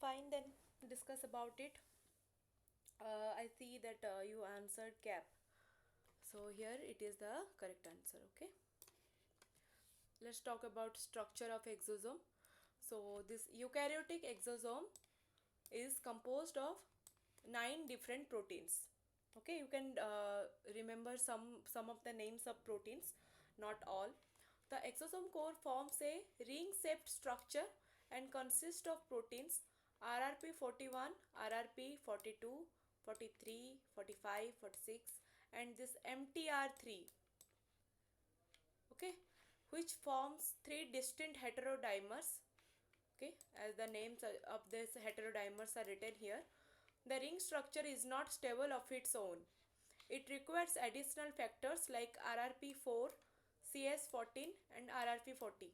Fine, then discuss about it. I see that you answered cap. So here it is the correct answer, okay? Let's talk about structure of exosome. So this eukaryotic exosome is composed of 9 different proteins. Okay, you can remember some of the names of proteins. not all. The exosome core forms a ring-shaped structure and consists of proteins RRP41, RRP42, 43, 45, 46, and this MTR3, okay, which forms three distinct heterodimers, okay, as the names of these heterodimers are written here. The ring structure is not stable of its own. It requires additional factors like RRP4, CS14 and RRP40,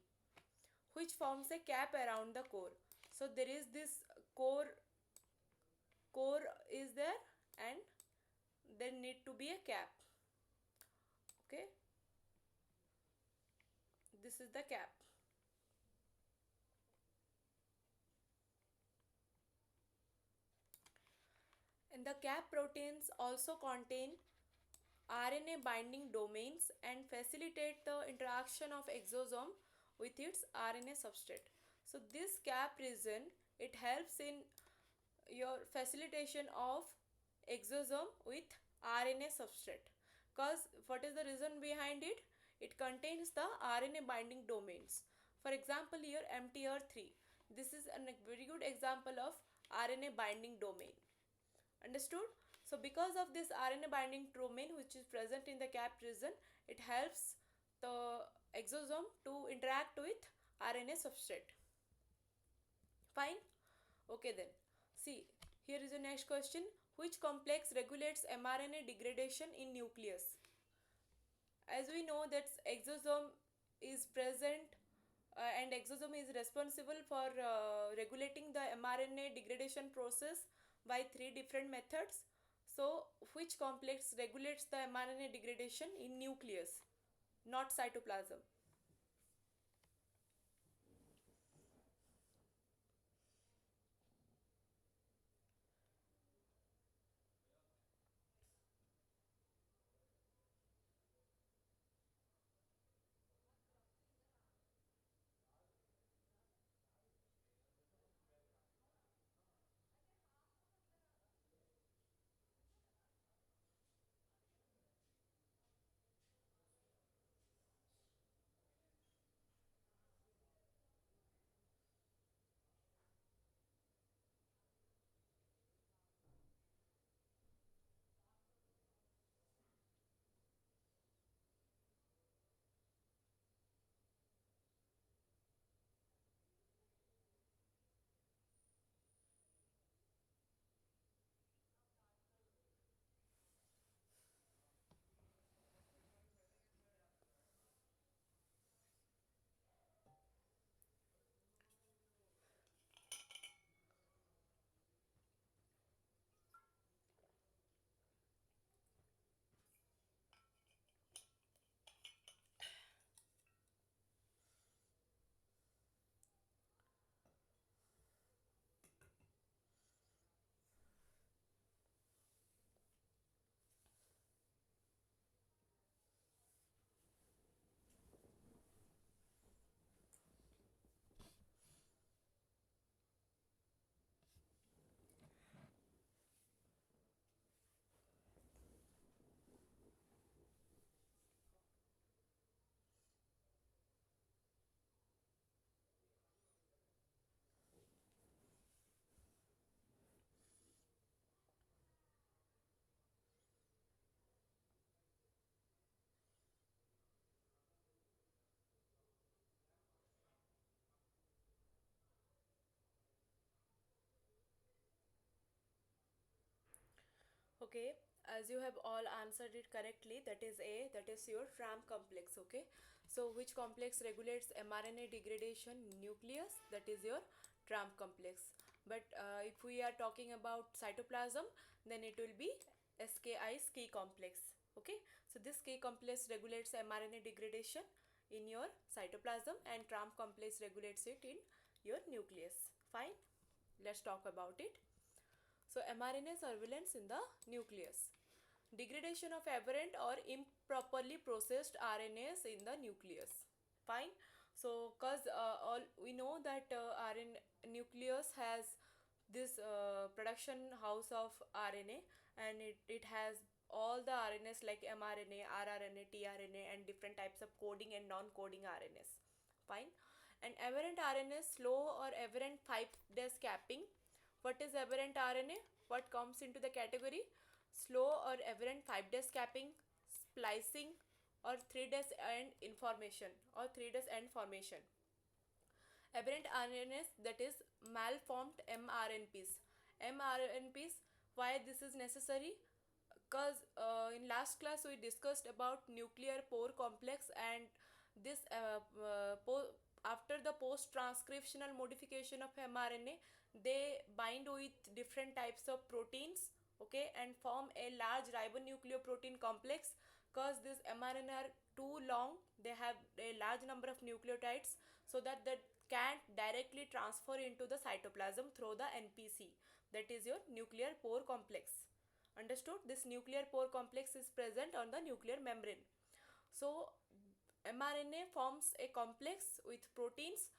which forms a cap around the core. So there is this core is there, and there need to be a cap. Okay, this is the cap. And the cap proteins also contain RNA binding domains and facilitate the interaction of exosome with its RNA substrate. So this cap region, it helps in your facilitation of exosome with RNA substrate. Cause what is the reason behind it? It contains the RNA binding domains. For example, here MTR3. This is a very good example of RNA binding domain. Understood? So because of this RNA binding domain which is present in the cap region, it helps the exosome to interact with RNA substrate. Fine? Okay then. See, here is the next question. Which complex regulates mRNA degradation in nucleus? As we know that exosome is present, and exosome is responsible for regulating the mRNA degradation process by three different methods. So which complex regulates the mRNA degradation in nucleus, not cytoplasm? Okay, as you have all answered it correctly, that is A, that is your TRAM complex. Okay, so which complex regulates mRNA degradation in nucleus? That is your TRAM complex. But if we are talking about cytoplasm, then it will be SKI ski complex. Okay, so this K complex regulates mRNA degradation in your cytoplasm, and TRAM complex regulates it in your nucleus. Fine, let's talk about it. So mRNA surveillance in the nucleus. Degradation of aberrant or improperly processed RNAs in the nucleus. Fine. So cause all we know that RNA nucleus has this production house of RNA, and it has all the RNAs like mRNA, rRNA, tRNA, and different types of coding and non-coding RNAs. Fine. And aberrant RNA, slow or aberrant 5' capping. What is aberrant RNA? What comes into the category? Slow or aberrant 5' capping, splicing, or 3' end information or 3' end formation. Aberrant RNAs, that is malformed mRNPs. mRNPs, why this is necessary? Because in last class we discussed about nuclear pore complex, and this after the post transcriptional modification of mRNA, they bind with different types of proteins, okay, and form a large ribonucleoprotein complex. Because this mRNA are too long, they have a large number of nucleotides, so that can't directly transfer into the cytoplasm through the NPC, that is your nuclear pore complex. Understood? This nuclear pore complex is present on the nuclear membrane. So mRNA forms a complex with proteins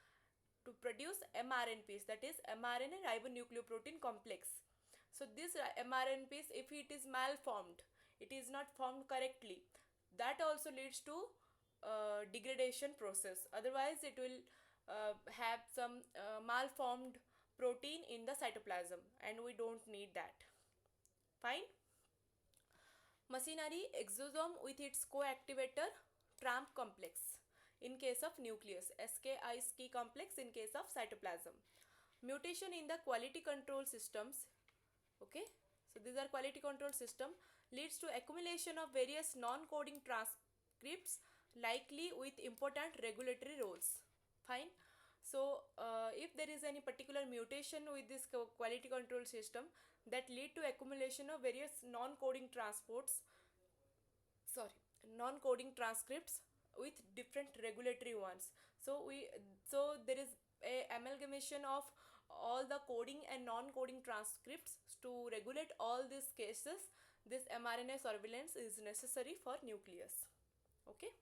to produce mRNPs, that is mRNA ribonucleoprotein complex. So this mRNPs, if it is malformed, it is not formed correctly, that also leads to degradation process. Otherwise it will have some malformed protein in the cytoplasm, and we don't need that. Fine. Machinery, exosome with its co-activator TRAMP complex in case of nucleus, SKI complex in case of cytoplasm. Mutation in the quality control systems, okay, so these are quality control system, leads to accumulation of various non-coding transcripts likely with important regulatory roles. Fine. So if there is any particular mutation with this quality control system, that lead to accumulation of various non-coding transports, sorry, non-coding transcripts with different regulatory ones. So there is a amalgamation of all the coding and non-coding transcripts to regulate all these cases. This mRNA surveillance is necessary for nucleus. Okay.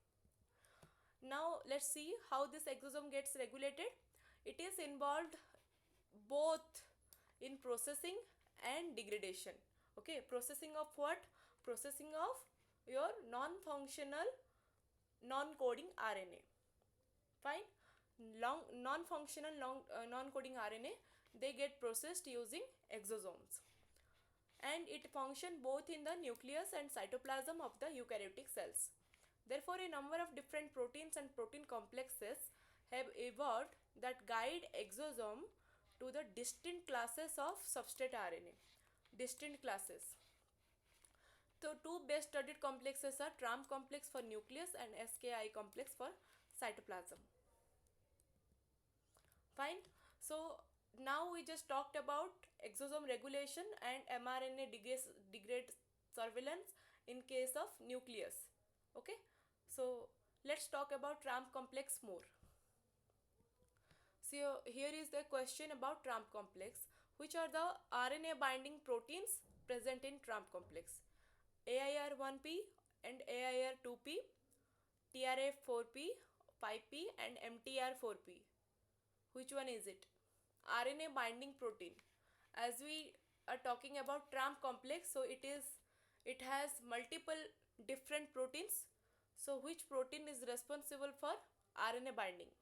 Now let's see how this exosome gets regulated. It is involved both in processing and degradation. Okay, processing of what? Processing of your non-functional non-coding RNA. Fine. Non-functional non-coding RNA, they get processed using exosomes, and it function both in the nucleus and cytoplasm of the eukaryotic cells. Therefore, a number of different proteins and protein complexes have evolved that guide exosome to the distinct classes of substrate RNA. Distinct classes. So, two best studied complexes are TRAMP complex for nucleus and SKI complex for cytoplasm. Fine. So, now we just talked about exosome regulation and mRNA degrade surveillance in case of nucleus. Okay. So, let's talk about TRAMP complex more. So, here is the question about TRAMP complex. Which are the RNA binding proteins present in TRAMP complex? AIR1P and AIR2P, TRF4P, 5P, and MTR4P. Which one is it? RNA binding protein. As we are talking about TRAMP complex, so it has multiple different proteins. So which protein is responsible for RNA binding?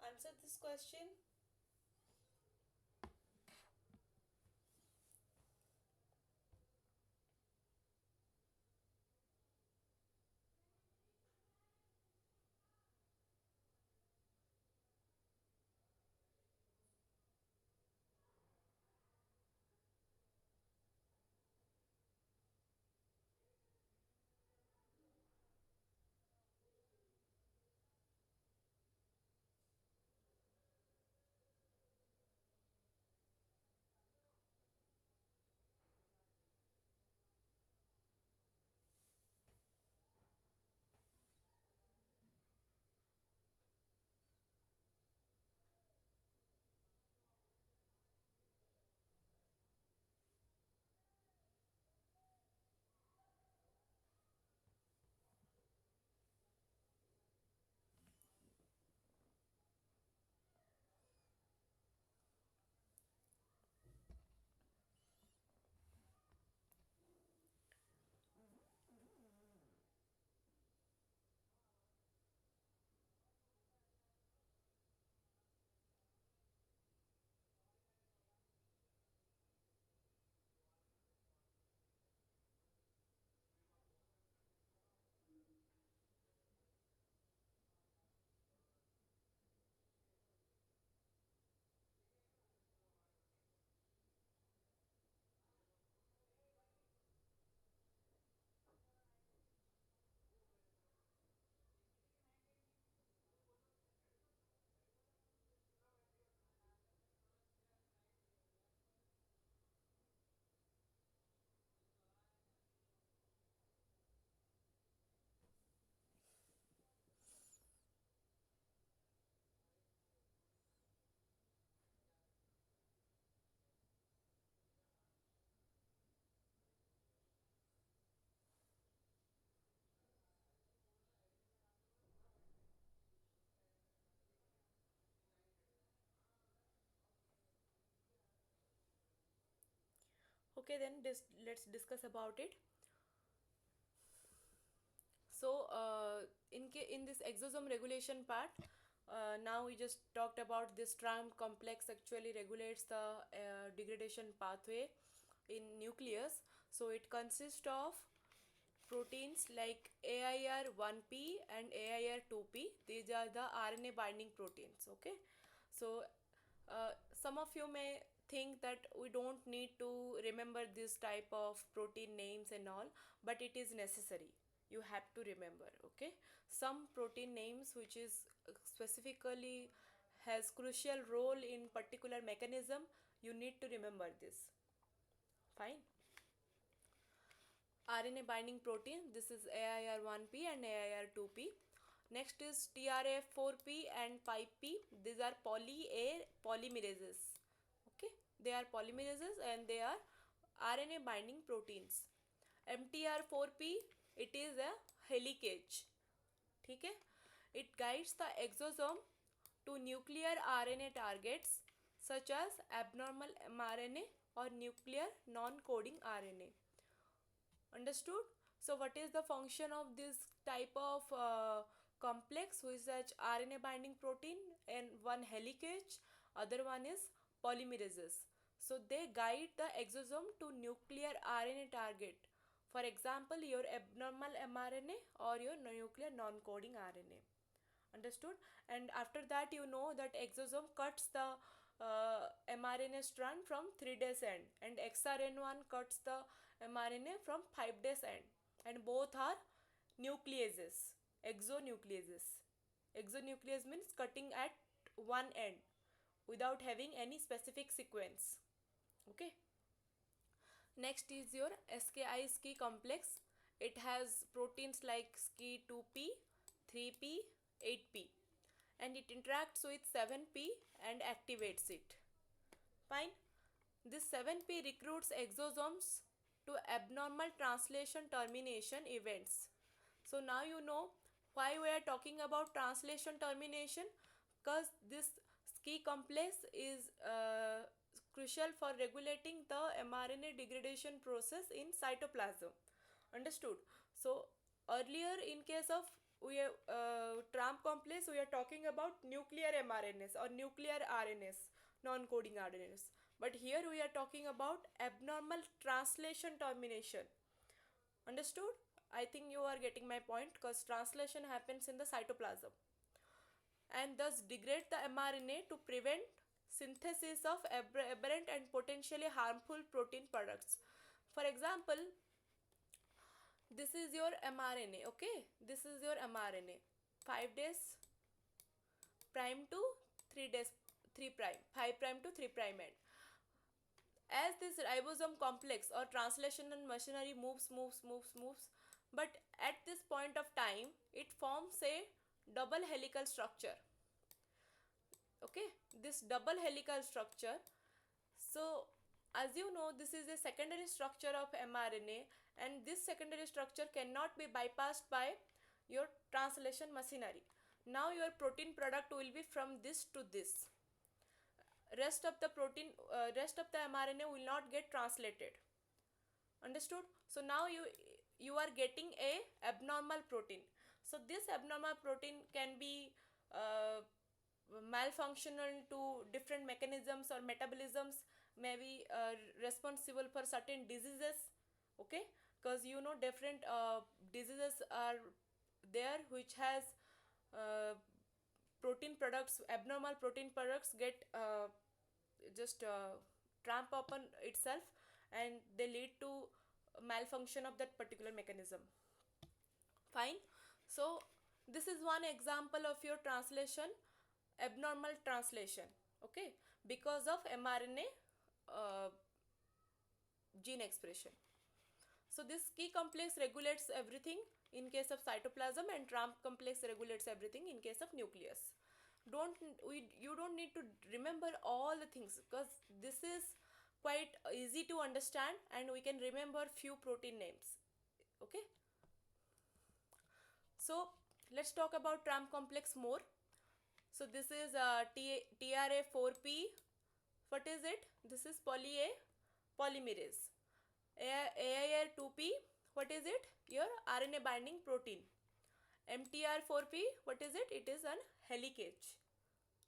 Answer this question. Okay, then let's discuss about it. So, in this exosome regulation part, now we just talked about this tram complex actually regulates the degradation pathway in nucleus. So it consists of proteins like AIR1P and AIR2P. These are the RNA binding proteins. Okay, so some of you may think that we don't need to remember this type of protein names and all, but it is necessary. You have to remember. Okay, some protein names which is specifically has crucial role in particular mechanism, you need to remember this. Fine. RNA binding protein, this is AIR1P and AIR2P. Next is TRA4P and 5P. These are poly A polymerases. Okay, they are polymerases and they are RNA binding proteins. MTR4P, it is a helicase. ठीक है, it guides the exosome to nuclear RNA targets such as abnormal mRNA or nuclear non-coding RNA. Understood? So what is the function of this type of complex, which is such RNA binding protein, and one helicase, other one is polymerases. So they guide the exosome to nuclear RNA target. For example, your abnormal mRNA or your nuclear non-coding RNA. Understood? And after that, you know that exosome cuts the mRNA strand from 3 days end, and XRN1 cuts the mRNA from 5 days end, and both are nucleases, exonucleases. Exonuclease means cutting at one end without having any specific sequence. Okay. Next is your SKI complex. It has proteins like SKI2P, 3P, 8P, and it interacts with 7P and activates it. Fine. This 7P recruits exosomes to abnormal translation termination events. So now you know why we are talking about translation termination, because this SKI complex is crucial for regulating the mRNA degradation process in cytoplasm. Understood? So earlier in case of TRAM complex, we are talking about nuclear mRNAs or nuclear RNAs, non-coding RNAs. But here we are talking about abnormal translation termination. Understood? I think you are getting my point, because translation happens in the cytoplasm and thus degrade the mRNA to prevent synthesis of aberrant and potentially harmful protein products. For example, this is your mRNA. Okay, this is your mRNA. 5 days prime to 3 days 3 prime, 5 prime to 3 prime end. As this ribosome complex or translational machinery moves, but at this point of time it forms a double helical structure. Okay, this double helical structure. So as you know, this is a secondary structure of mRNA, and this secondary structure cannot be bypassed by your translation machinery. Now your protein product will be from this to this. Rest of the rest of the mRNA will not get translated. Understood? So now you are getting a abnormal protein. So this abnormal protein can be malfunctional to different mechanisms or metabolisms, may be responsible for certain diseases. Okay, because you know different diseases are there which has uh, protein products, abnormal protein products get just tramp upon itself, and they lead to malfunction of that particular mechanism. Fine. So this is one example of your translation, abnormal translation. Okay, because of mRNA uh, gene expression. So this key complex regulates everything in case of cytoplasm, and TRAMP complex regulates everything in case of nucleus. You don't need to remember all the things, because this is quite easy to understand and we can remember few protein names. Okay. So let's talk about TRAMP complex more. So this is TRA4P. What is it? This is poly A polymerase. AIR2P, what is it? Your RNA binding protein. MTR4P, what is it? It is an helicase.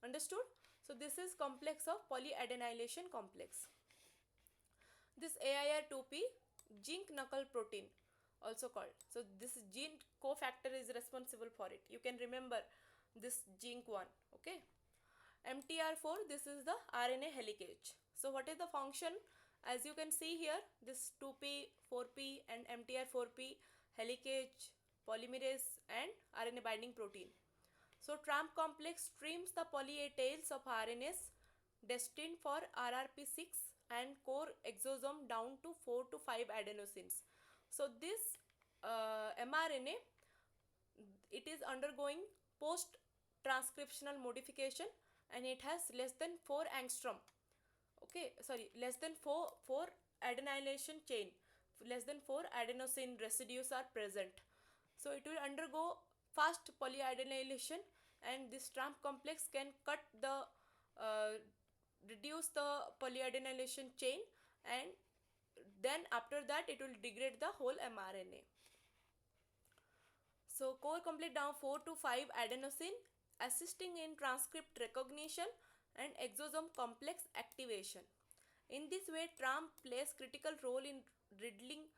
Understood? So this is complex of polyadenylation complex. This AIR2P, zinc knuckle protein also called. So this gene cofactor is responsible for it. You can remember this zinc one. Okay. MTR4, this is the RNA helicase. So what is the function? As you can see here, this 2P, 4P and MTR4P helicase, polymerase and RNA binding protein. So TRAMP complex trims the poly A tails of RNAs destined for RRP6 and core exosome down to 4 to 5 adenosines. So this mRNA, it is undergoing post transcriptional modification and it has less than 4 angstrom. Okay, sorry, less than 4 adenylation chain, less than 4 adenosine residues are present. So it will undergo fast polyadenylation and this TRAMP complex can cut the reduce the polyadenylation chain, and then after that it will degrade the whole mRNA. So core complete down 4 to 5 adenosine, assisting in transcript recognition and exosome complex activation. In this way, TRAMP plays critical role in reading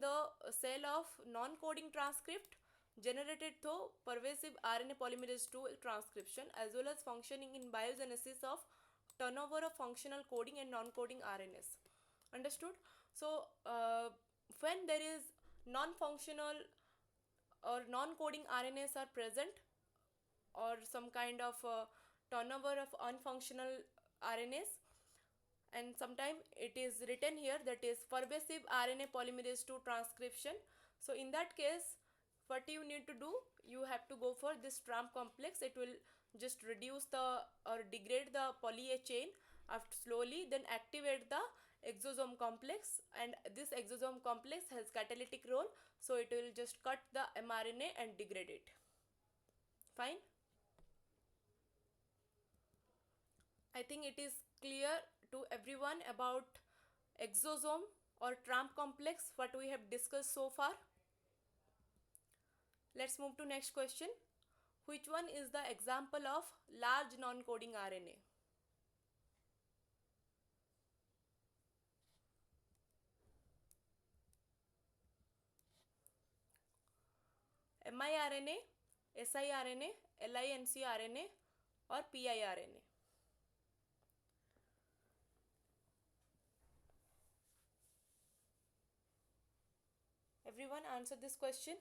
the cell of non-coding transcript generated through pervasive RNA polymerase II transcription, as well as functioning in biogenesis of turnover of functional coding and non-coding RNAs. Understood? So, when there is non-functional or non-coding RNAs are present, or some kind of turnover of unfunctional RNAs, and sometimes it is written here that is pervasive RNA polymerase II transcription. So in that case, what you need to do, you have to go for this TRAMP complex. It will just reduce the or degrade the poly A chain after slowly, then activate the exosome complex, and this exosome complex has catalytic role, so it will just cut the mRNA and degrade it. Fine. I think it is clear to everyone about exosome or TRAMP complex, what we have discussed so far. Let's move to next question. Which one is the example of large non-coding RNA? miRNA, siRNA, lincRNA or piRNA? Everyone answer this question.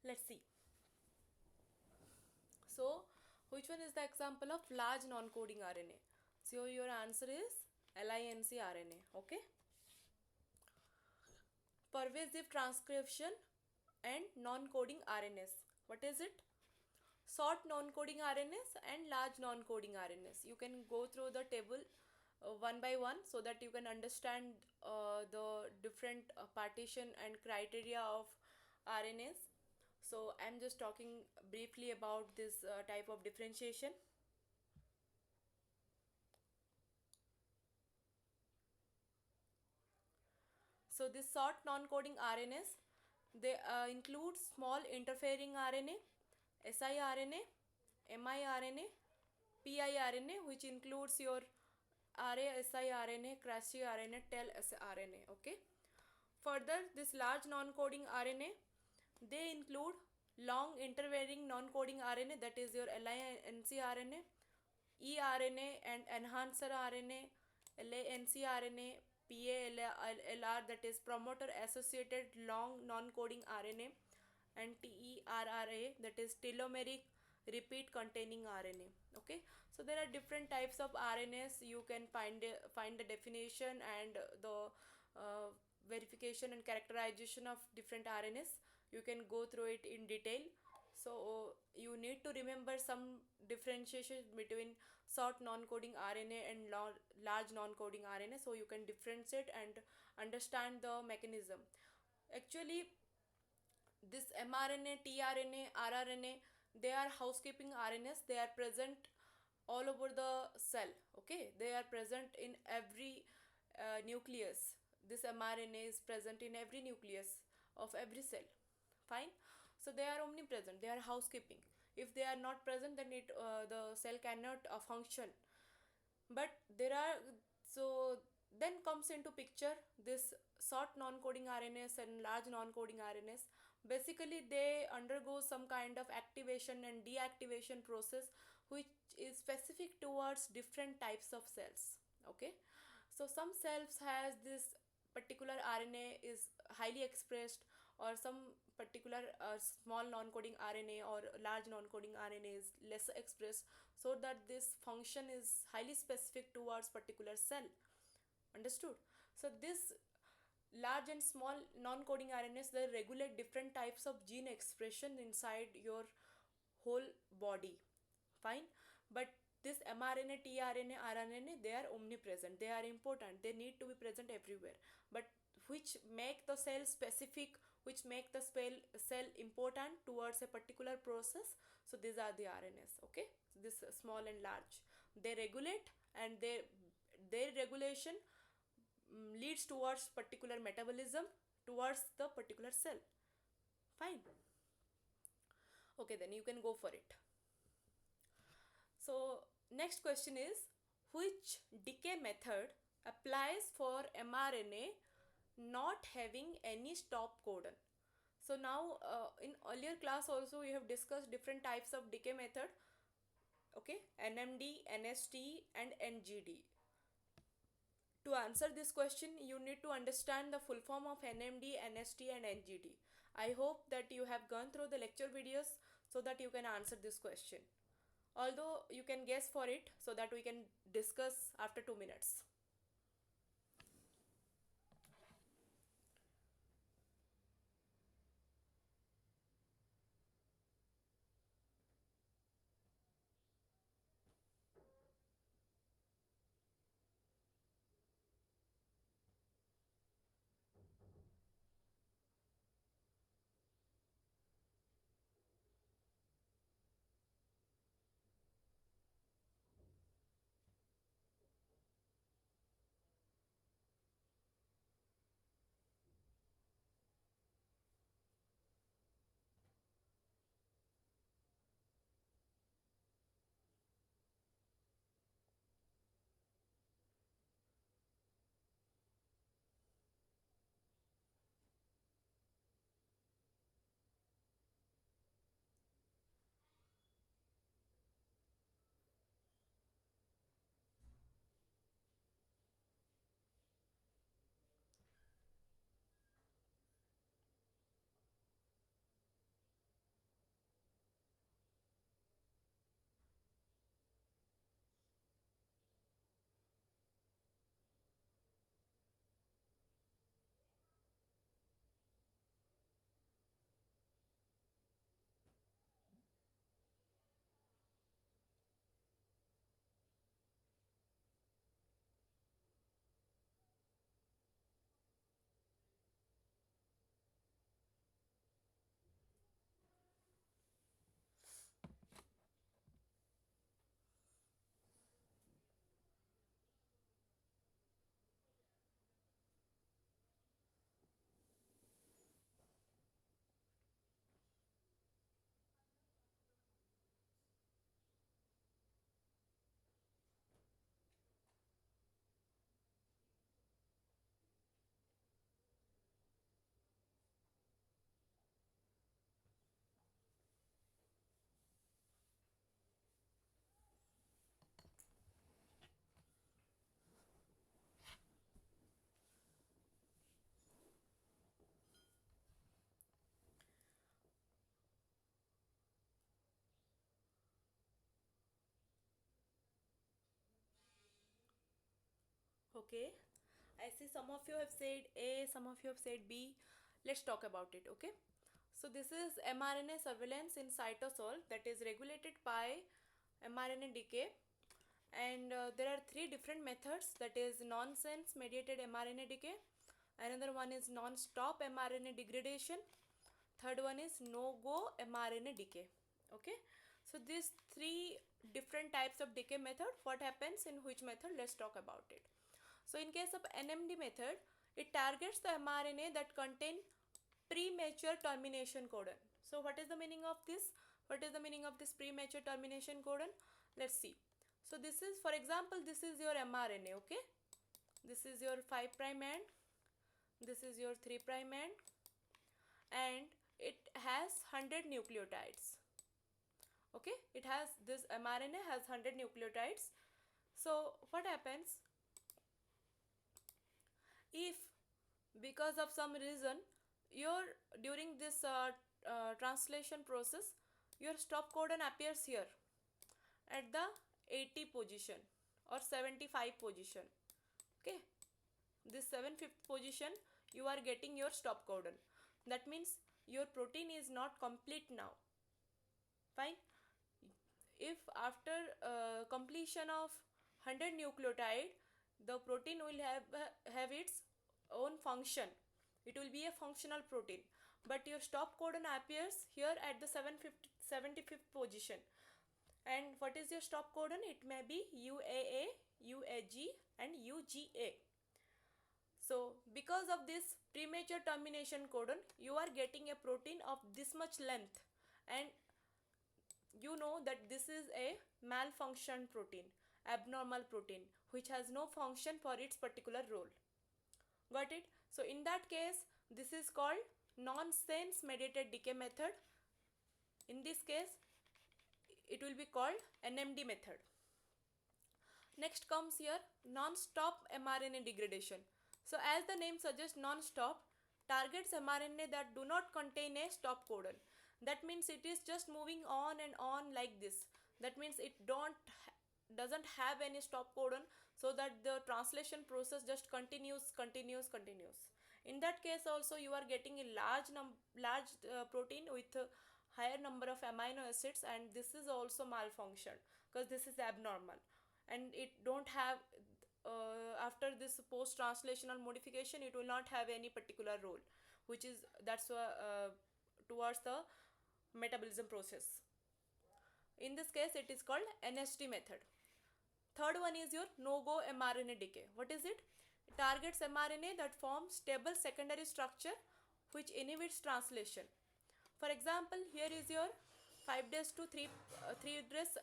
Let's see. So, which one is the example of large non-coding RNA? So, your answer is LINC RNA. Okay. Pervasive transcription and non-coding RNAs. What is it? Short non-coding RNAs and large non-coding RNAs. You can go through the table one by one so that you can understand the different partition and criteria of RNAs. So I'm just talking briefly about this type of differentiation. So these short non-coding RNAs, they include small interfering RNA, siRNA, miRNA, piRNA, which includes your RNA, crash RNA, tel RNA. Okay. Further, this large non-coding RNA, they include long interfering non-coding RNA, that is your LINC RNA, eRNA and enhancer RNA, LANC RNA, PALR, that is promoter associated long non-coding RNA, and TERRA, that is telomeric repeat containing RNA. Okay, so there are different types of RNAs. You can find the definition and the verification and characterization of different RNAs. You can go through it in detail. So you need to remember some differentiation between short non-coding RNA and large non-coding RNA, so you can differentiate and understand the mechanism. Actually, this mRNA, tRNA, rRNA, they are housekeeping RNAs. They are present all over the cell. Okay, they are present in every nucleus. This mRNA is present in every nucleus of every cell. Fine. So they are omnipresent, they are housekeeping. If they are not present, then the cell cannot function. But there are, so then comes into picture this short non-coding RNAs and large non-coding RNAs. Basically they undergo some kind of activation and deactivation process which is specific towards different types of cells. Okay, so some cells has this particular RNA is highly expressed, or some particular small non-coding RNA or large non-coding RNA is less expressed, so that this function is highly specific towards particular cell. Understood? So this large and small non-coding RNAs, they regulate different types of gene expression inside your whole body. Fine. But this mRNA, tRNA, rRNA, they are omnipresent, they are important, they need to be present everywhere. But which make the cell specific, which make the cell important towards a particular process, so these are the RNAs. Okay, this small and large, they regulate, and their regulation leads towards particular metabolism towards the particular cell. Fine. Okay, then you can go for it. So next question is, which decay method applies for mRNA not having any stop codon? So now in earlier class also we have discussed different types of decay method. Okay, NMD, NST and NGD. To answer this question, you need to understand the full form of NMD, NST and NGD. I hope that you have gone through the lecture videos so that you can answer this question. Although you can guess for it so that we can discuss after 2 minutes. Okay. I see some of you have said A, some of you have said B. Let's talk about it, okay? So this is mRNA surveillance in cytosol, that is regulated by mRNA decay, and there are three different methods, that is nonsense mediated mRNA decay, another one is non-stop mRNA degradation, third one is no-go mRNA decay. Okay, so these three different types of decay method, what happens in which method, let's talk about it. So in case of NMD method, it targets the mRNA that contain premature termination codon. So what is the meaning of this? What is the meaning of this premature termination codon? Let's see. So this is, for example, this is your mRNA, okay? This is your 5' end, this is your 3' end, and it has 100 nucleotides. Okay, it has, this mRNA has 100 nucleotides. So what happens if because of some reason your during this translation process your stop codon appears here at the 80 position or 75 position. Okay, this 7/5 position you are getting your stop codon. That means your protein is not complete now. Fine. If after completion of 100 nucleotide the protein will have its own function, it will be a functional protein, but your stop codon appears here at the 75th position. And what is your stop codon? It may be UAA, UAG and UGA. So because of this premature termination codon you are getting a protein of this much length, and you know that this is a malfunction protein, abnormal protein, which has no function for its particular role. Got it? So in that case, this is called nonsense mediated decay method. In this case, it will be called NMD method. Next comes here non-stop mRNA degradation. So as the name suggests, non-stop targets mRNA that do not contain a stop codon. That means it is just moving on and on like this. That means it doesn't have any stop codon, so that the translation process just continues. In that case also you are getting a large protein with a higher number of amino acids, and this is also malfunction because this is abnormal, and it don't have after this post translational modification it will not have any particular role, which is that's towards the metabolism process. In this case it is called NSD method. Third one is your no-go mRNA decay. What is it? It targets mRNA that forms stable secondary structure which inhibits translation. For example, here is your 5' to 3'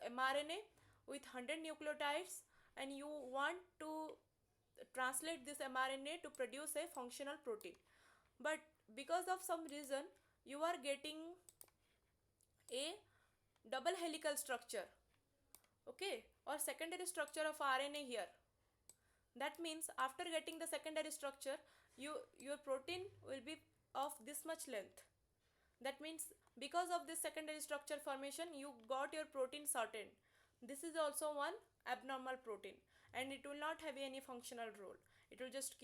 mRNA with 100 nucleotides, and you want to translate this mRNA to produce a functional protein. But because of some reason you are getting a double helical structure, okay, or secondary structure of RNA here. That means after getting the secondary structure your protein will be of this much length. That means because of this secondary structure formation you got your protein shortened. This is also one abnormal protein, and it will not have any functional role. It will just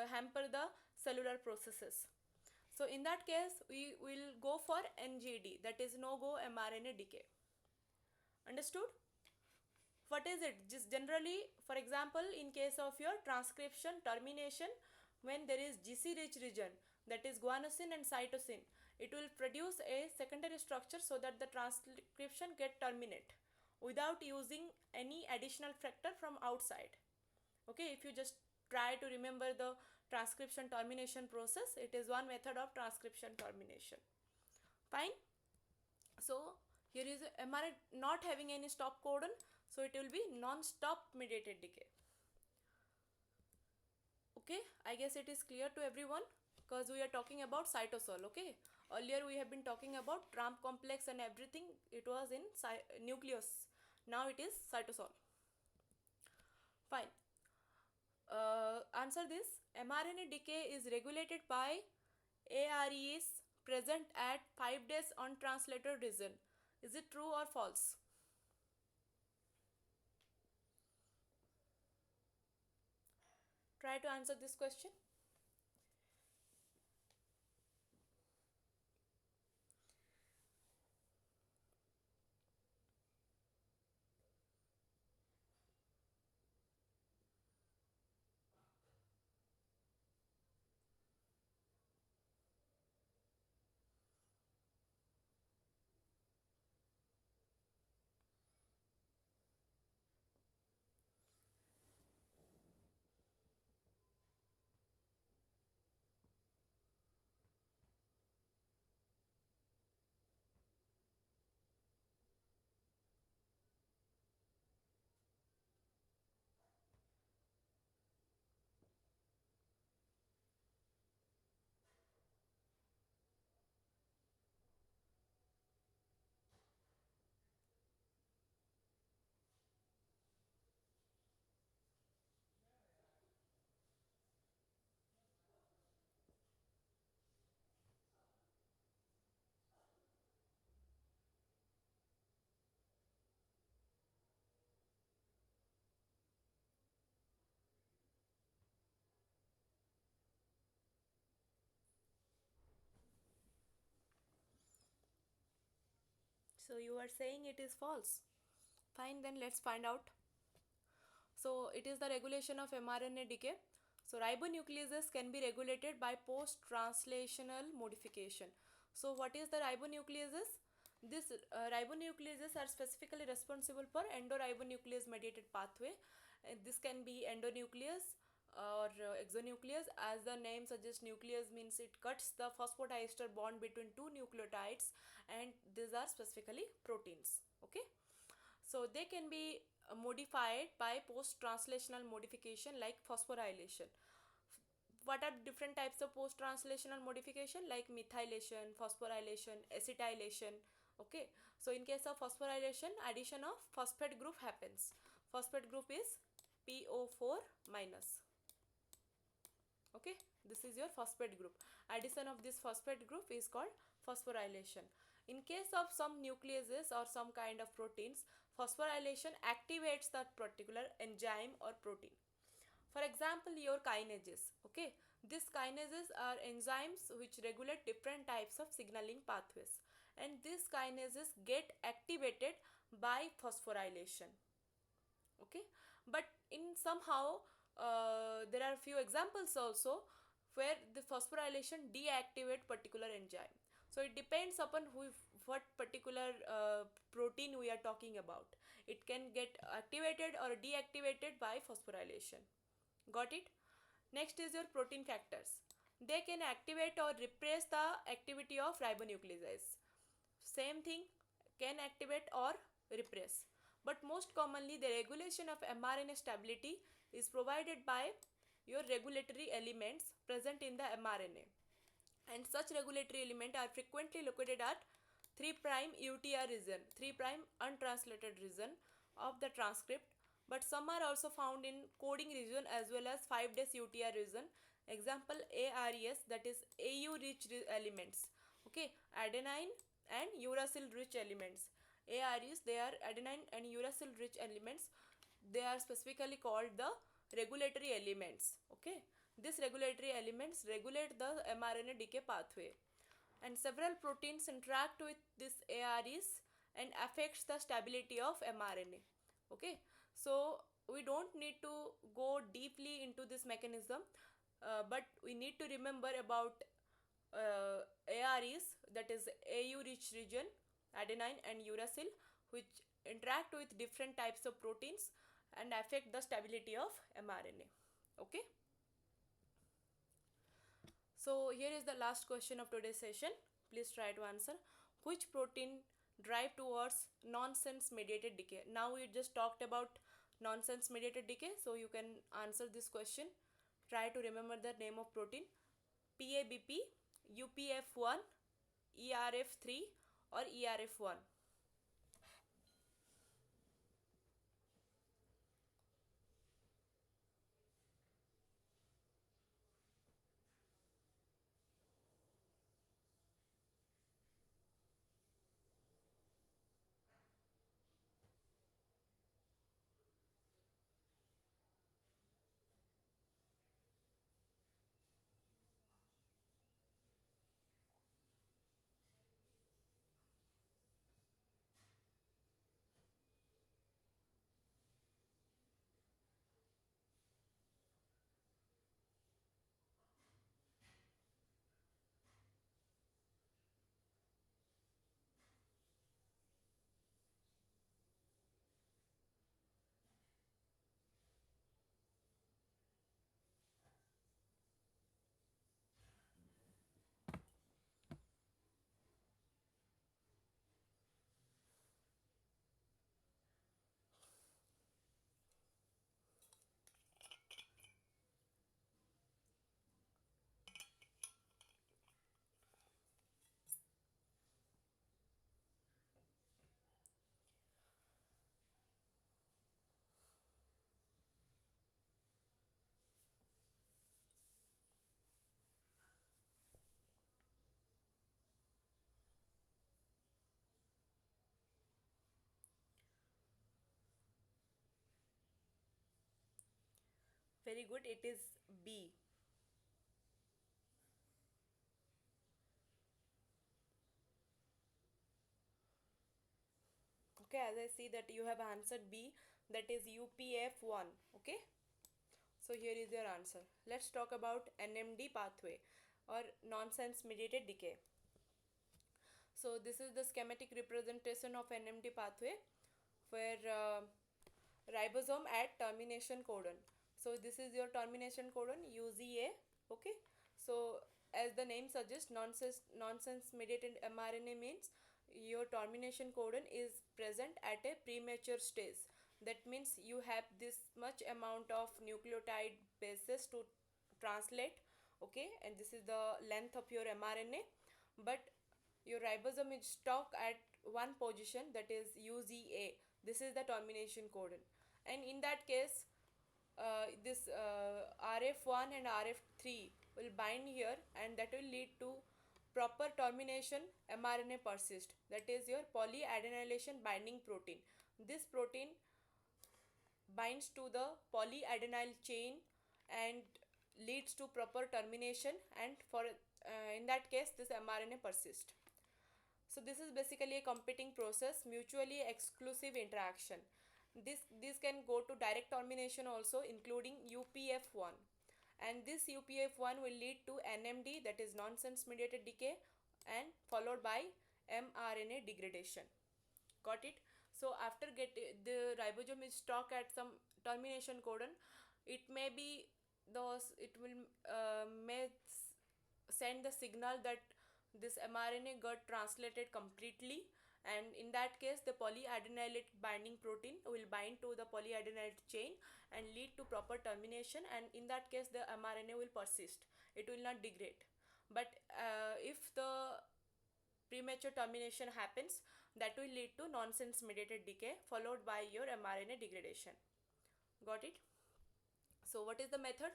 hamper the cellular processes. So in that case we will go for NGD, that is no go mRNA decay. Understood? What is it? Just generally, for example, in case of your transcription termination, when there is GC rich region, that is guanosine and cytosine, it will produce a secondary structure so that the transcription get terminate without using any additional factor from outside. Okay, if you just try to remember the transcription termination process, it is one method of transcription termination. Fine. So here is mRNA not having any stop codon, so it will be non-stop mediated decay. Okay, I guess it is clear to everyone because we are talking about cytosol. Okay, earlier we have been talking about TRAMP complex and everything, it was in nucleus. Now it is cytosol. Fine. Answer this. mRNA decay is regulated by AREs present at 5' untranslated region. Is it true or false? Try to answer this question. So you are saying it is false. Fine, then let's find out. So it is the regulation of mRNA decay. So ribonucleases can be regulated by post-translational modification. So what is the ribonucleases? This ribonucleases are specifically responsible for endoribonuclease mediated pathway. This can be endonuclease or exonuclease. As the name suggests, nuclease means it cuts the phosphodiester bond between two nucleotides, and these are specifically proteins. Okay, so they can be modified by post translational modification like phosphorylation. What are different types of post translational modification? Like methylation, phosphorylation, acetylation. Okay, so in case of phosphorylation, addition of phosphate group happens. Phosphate group is PO4 minus. Okay, this is your phosphate group. Addition of this phosphate group is called phosphorylation. In case of some nucleases or some kind of proteins, phosphorylation activates that particular enzyme or protein. For example, your kinases. Okay, these kinases are enzymes which regulate different types of signaling pathways, and these kinases get activated by phosphorylation. Okay, but in somehow there are few examples also where the phosphorylation deactivate particular enzyme. So it depends upon what particular protein we are talking about. It can get activated or deactivated by phosphorylation. Got it? Next is your protein factors. They can activate or repress the activity of ribonucleases. Same thing, can activate or repress. But most commonly, the regulation of mRNA stability is provided by your regulatory elements present in the mRNA. And such regulatory elements are frequently located at 3' UTR region, 3' untranslated region of the transcript, but some are also found in coding region as well as 5' UTR region. Example ARES, that is AU rich elements. Okay, adenine and uracil rich elements. ARES, they are adenine and uracil rich elements. They are specifically called the regulatory elements. Okay, these regulatory elements regulate the mRNA decay pathway, and several proteins interact with this AREs and affects the stability of mRNA. Okay, so we don't need to go deeply into this mechanism, but we need to remember about AREs, that is AU rich region, adenine and uracil, which interact with different types of proteins and affect the stability of mRNA. Okay, so here is the last question of today's session. Please try to answer. Which protein drive towards nonsense mediated decay? Now we just talked about nonsense mediated decay, so you can answer this question. Try to remember the name of protein: PABP, UPF1, ERF3 or ERF1. Very good. It is B. Okay, as I see that you have answered B, that is UPF1. Okay, so here is your answer. Let's talk about NMD pathway or nonsense mediated decay. So this is the schematic representation of NMD pathway where ribosome at termination codon. So this is your termination codon UZA. Okay, so as the name suggests, nonsense mediated mRNA means your termination codon is present at a premature stage. That means you have this much amount of nucleotide bases to translate. Okay, and this is the length of your mRNA, but your ribosome is stuck at one position, that is UZA. This is the termination codon, and in that case this RF1 and RF3 will bind here, and that will lead to proper termination mRNA persist, that is your polyadenylation binding protein. This protein binds to the polyadenyl chain and leads to proper termination, and for in that case this mRNA persists. So this is basically a competing process, mutually exclusive interaction. This can go to direct termination also, including UPF1, and this UPF1 will lead to NMD, that is nonsense mediated decay, and followed by mRNA degradation. Got it? So after get the ribosome is stuck at some termination codon, it may be those it will may send the signal that this mRNA got translated completely, and in that case the polyadenylate binding protein will bind to the polyadenyl chain and lead to proper termination, and in that case the mRNA will persist, it will not degrade. But if the premature termination happens, that will lead to nonsense mediated decay followed by your mRNA degradation. Got it? So what is the method?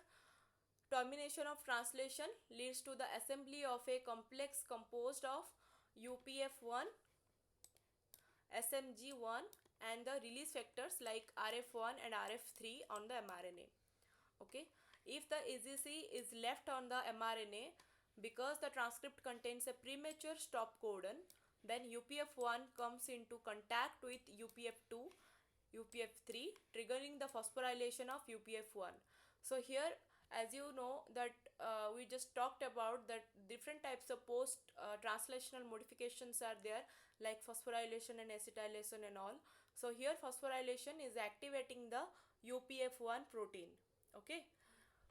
Termination of translation leads to the assembly of a complex composed of UPF1, SMG1 and the release factors like RF1 and RF3 on the mRNA. Okay, if the AGC is left on the mRNA because the transcript contains a premature stop codon, then UPF1 comes into contact with UPF2, UPF3, triggering the phosphorylation of UPF1. So here, as you know that we just talked about that different types of post translational modifications are there, like phosphorylation and acetylation and all. So here phosphorylation is activating the UPF1 protein. Okay,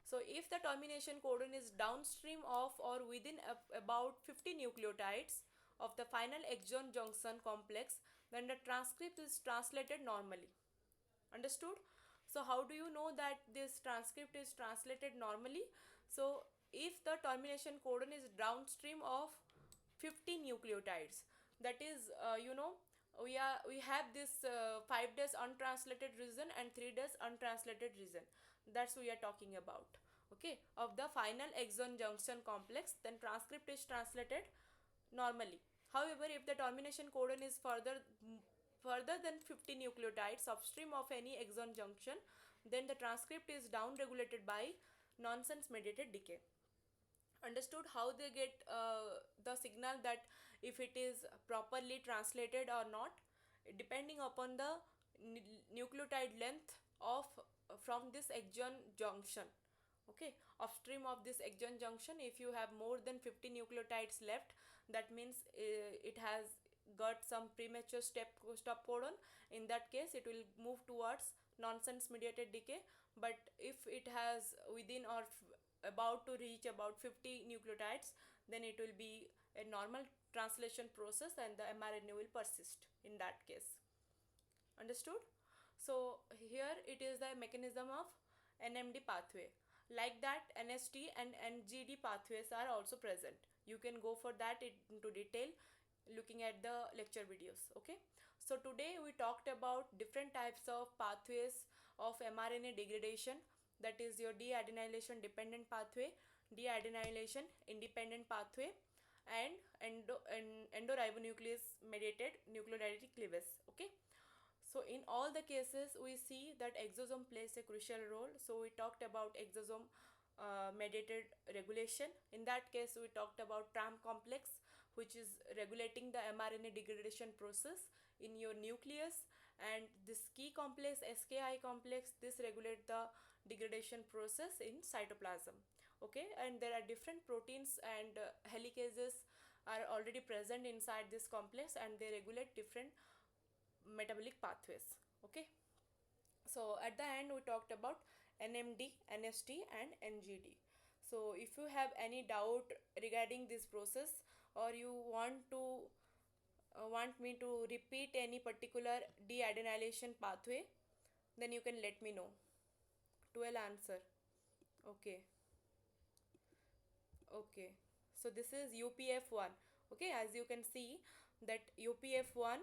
so if the termination codon is downstream of or within about 50 nucleotides of the final exon junction complex, then the transcript is translated normally. Understood? So how do you know that this transcript is translated normally? So if the termination codon is downstream of 50 nucleotides, that is we have this 5 days untranslated region and 3 days untranslated region, that's we are talking about. Okay, of the final exon junction complex, then transcript is translated normally. However, if the termination codon is further than 50 nucleotides upstream of any exon junction, then the transcript is down regulated by nonsense mediated decay. Understood how they get the signal that if it is properly translated or not, depending upon the nucleotide length of from this exon junction. Okay, upstream of this exon junction, if you have more than 50 nucleotides left, that means it has got some premature stop codon. In that case it will move towards nonsense mediated decay. But if it has within or about to reach about 50 nucleotides, then it will be a normal translation process and the mRNA will persist in that case. Understood? So here it is the mechanism of NMD pathway. Like that, NST and NGD pathways are also present. You can go for that into detail looking at the lecture videos. Okay, so today we talked about different types of pathways of mRNA degradation, that is your deadenylation dependent pathway, deadenylation independent pathway, and endoribonuclease mediated nucleotide cleavage. Okay, So in all the cases, we see that exosome plays a crucial role. So we talked about exosome mediated regulation. In that case, we talked about TRAM complex, which is regulating the mRNA degradation process in your nucleus, and this key complex, SKI complex, this regulate the degradation process in cytoplasm. Okay, and there are different proteins and helicases are already present inside this complex, and they regulate different metabolic pathways. Okay, so at the end we talked about NMD, NST, and NGD. So if you have any doubt regarding this process, or you want me to repeat any particular deadenylation pathway, then you can let me know. 12 answer. Okay. Okay, so this is UPF1. Okay, as you can see that UPF1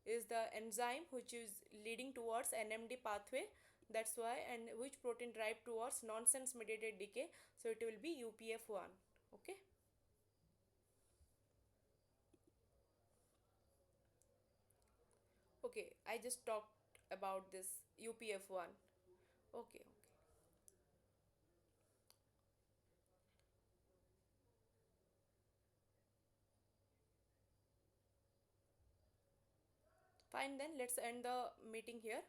is the enzyme which is leading towards NMD pathway. That's why, and which protein drive towards nonsense mediated decay. So it will be UPF1. Okay. Okay, I just talked about this UPF1. Okay, okay. Fine, then let's end the meeting here.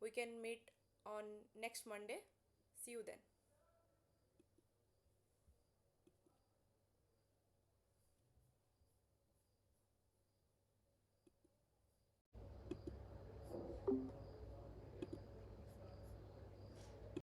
We can meet on next Monday. See you then.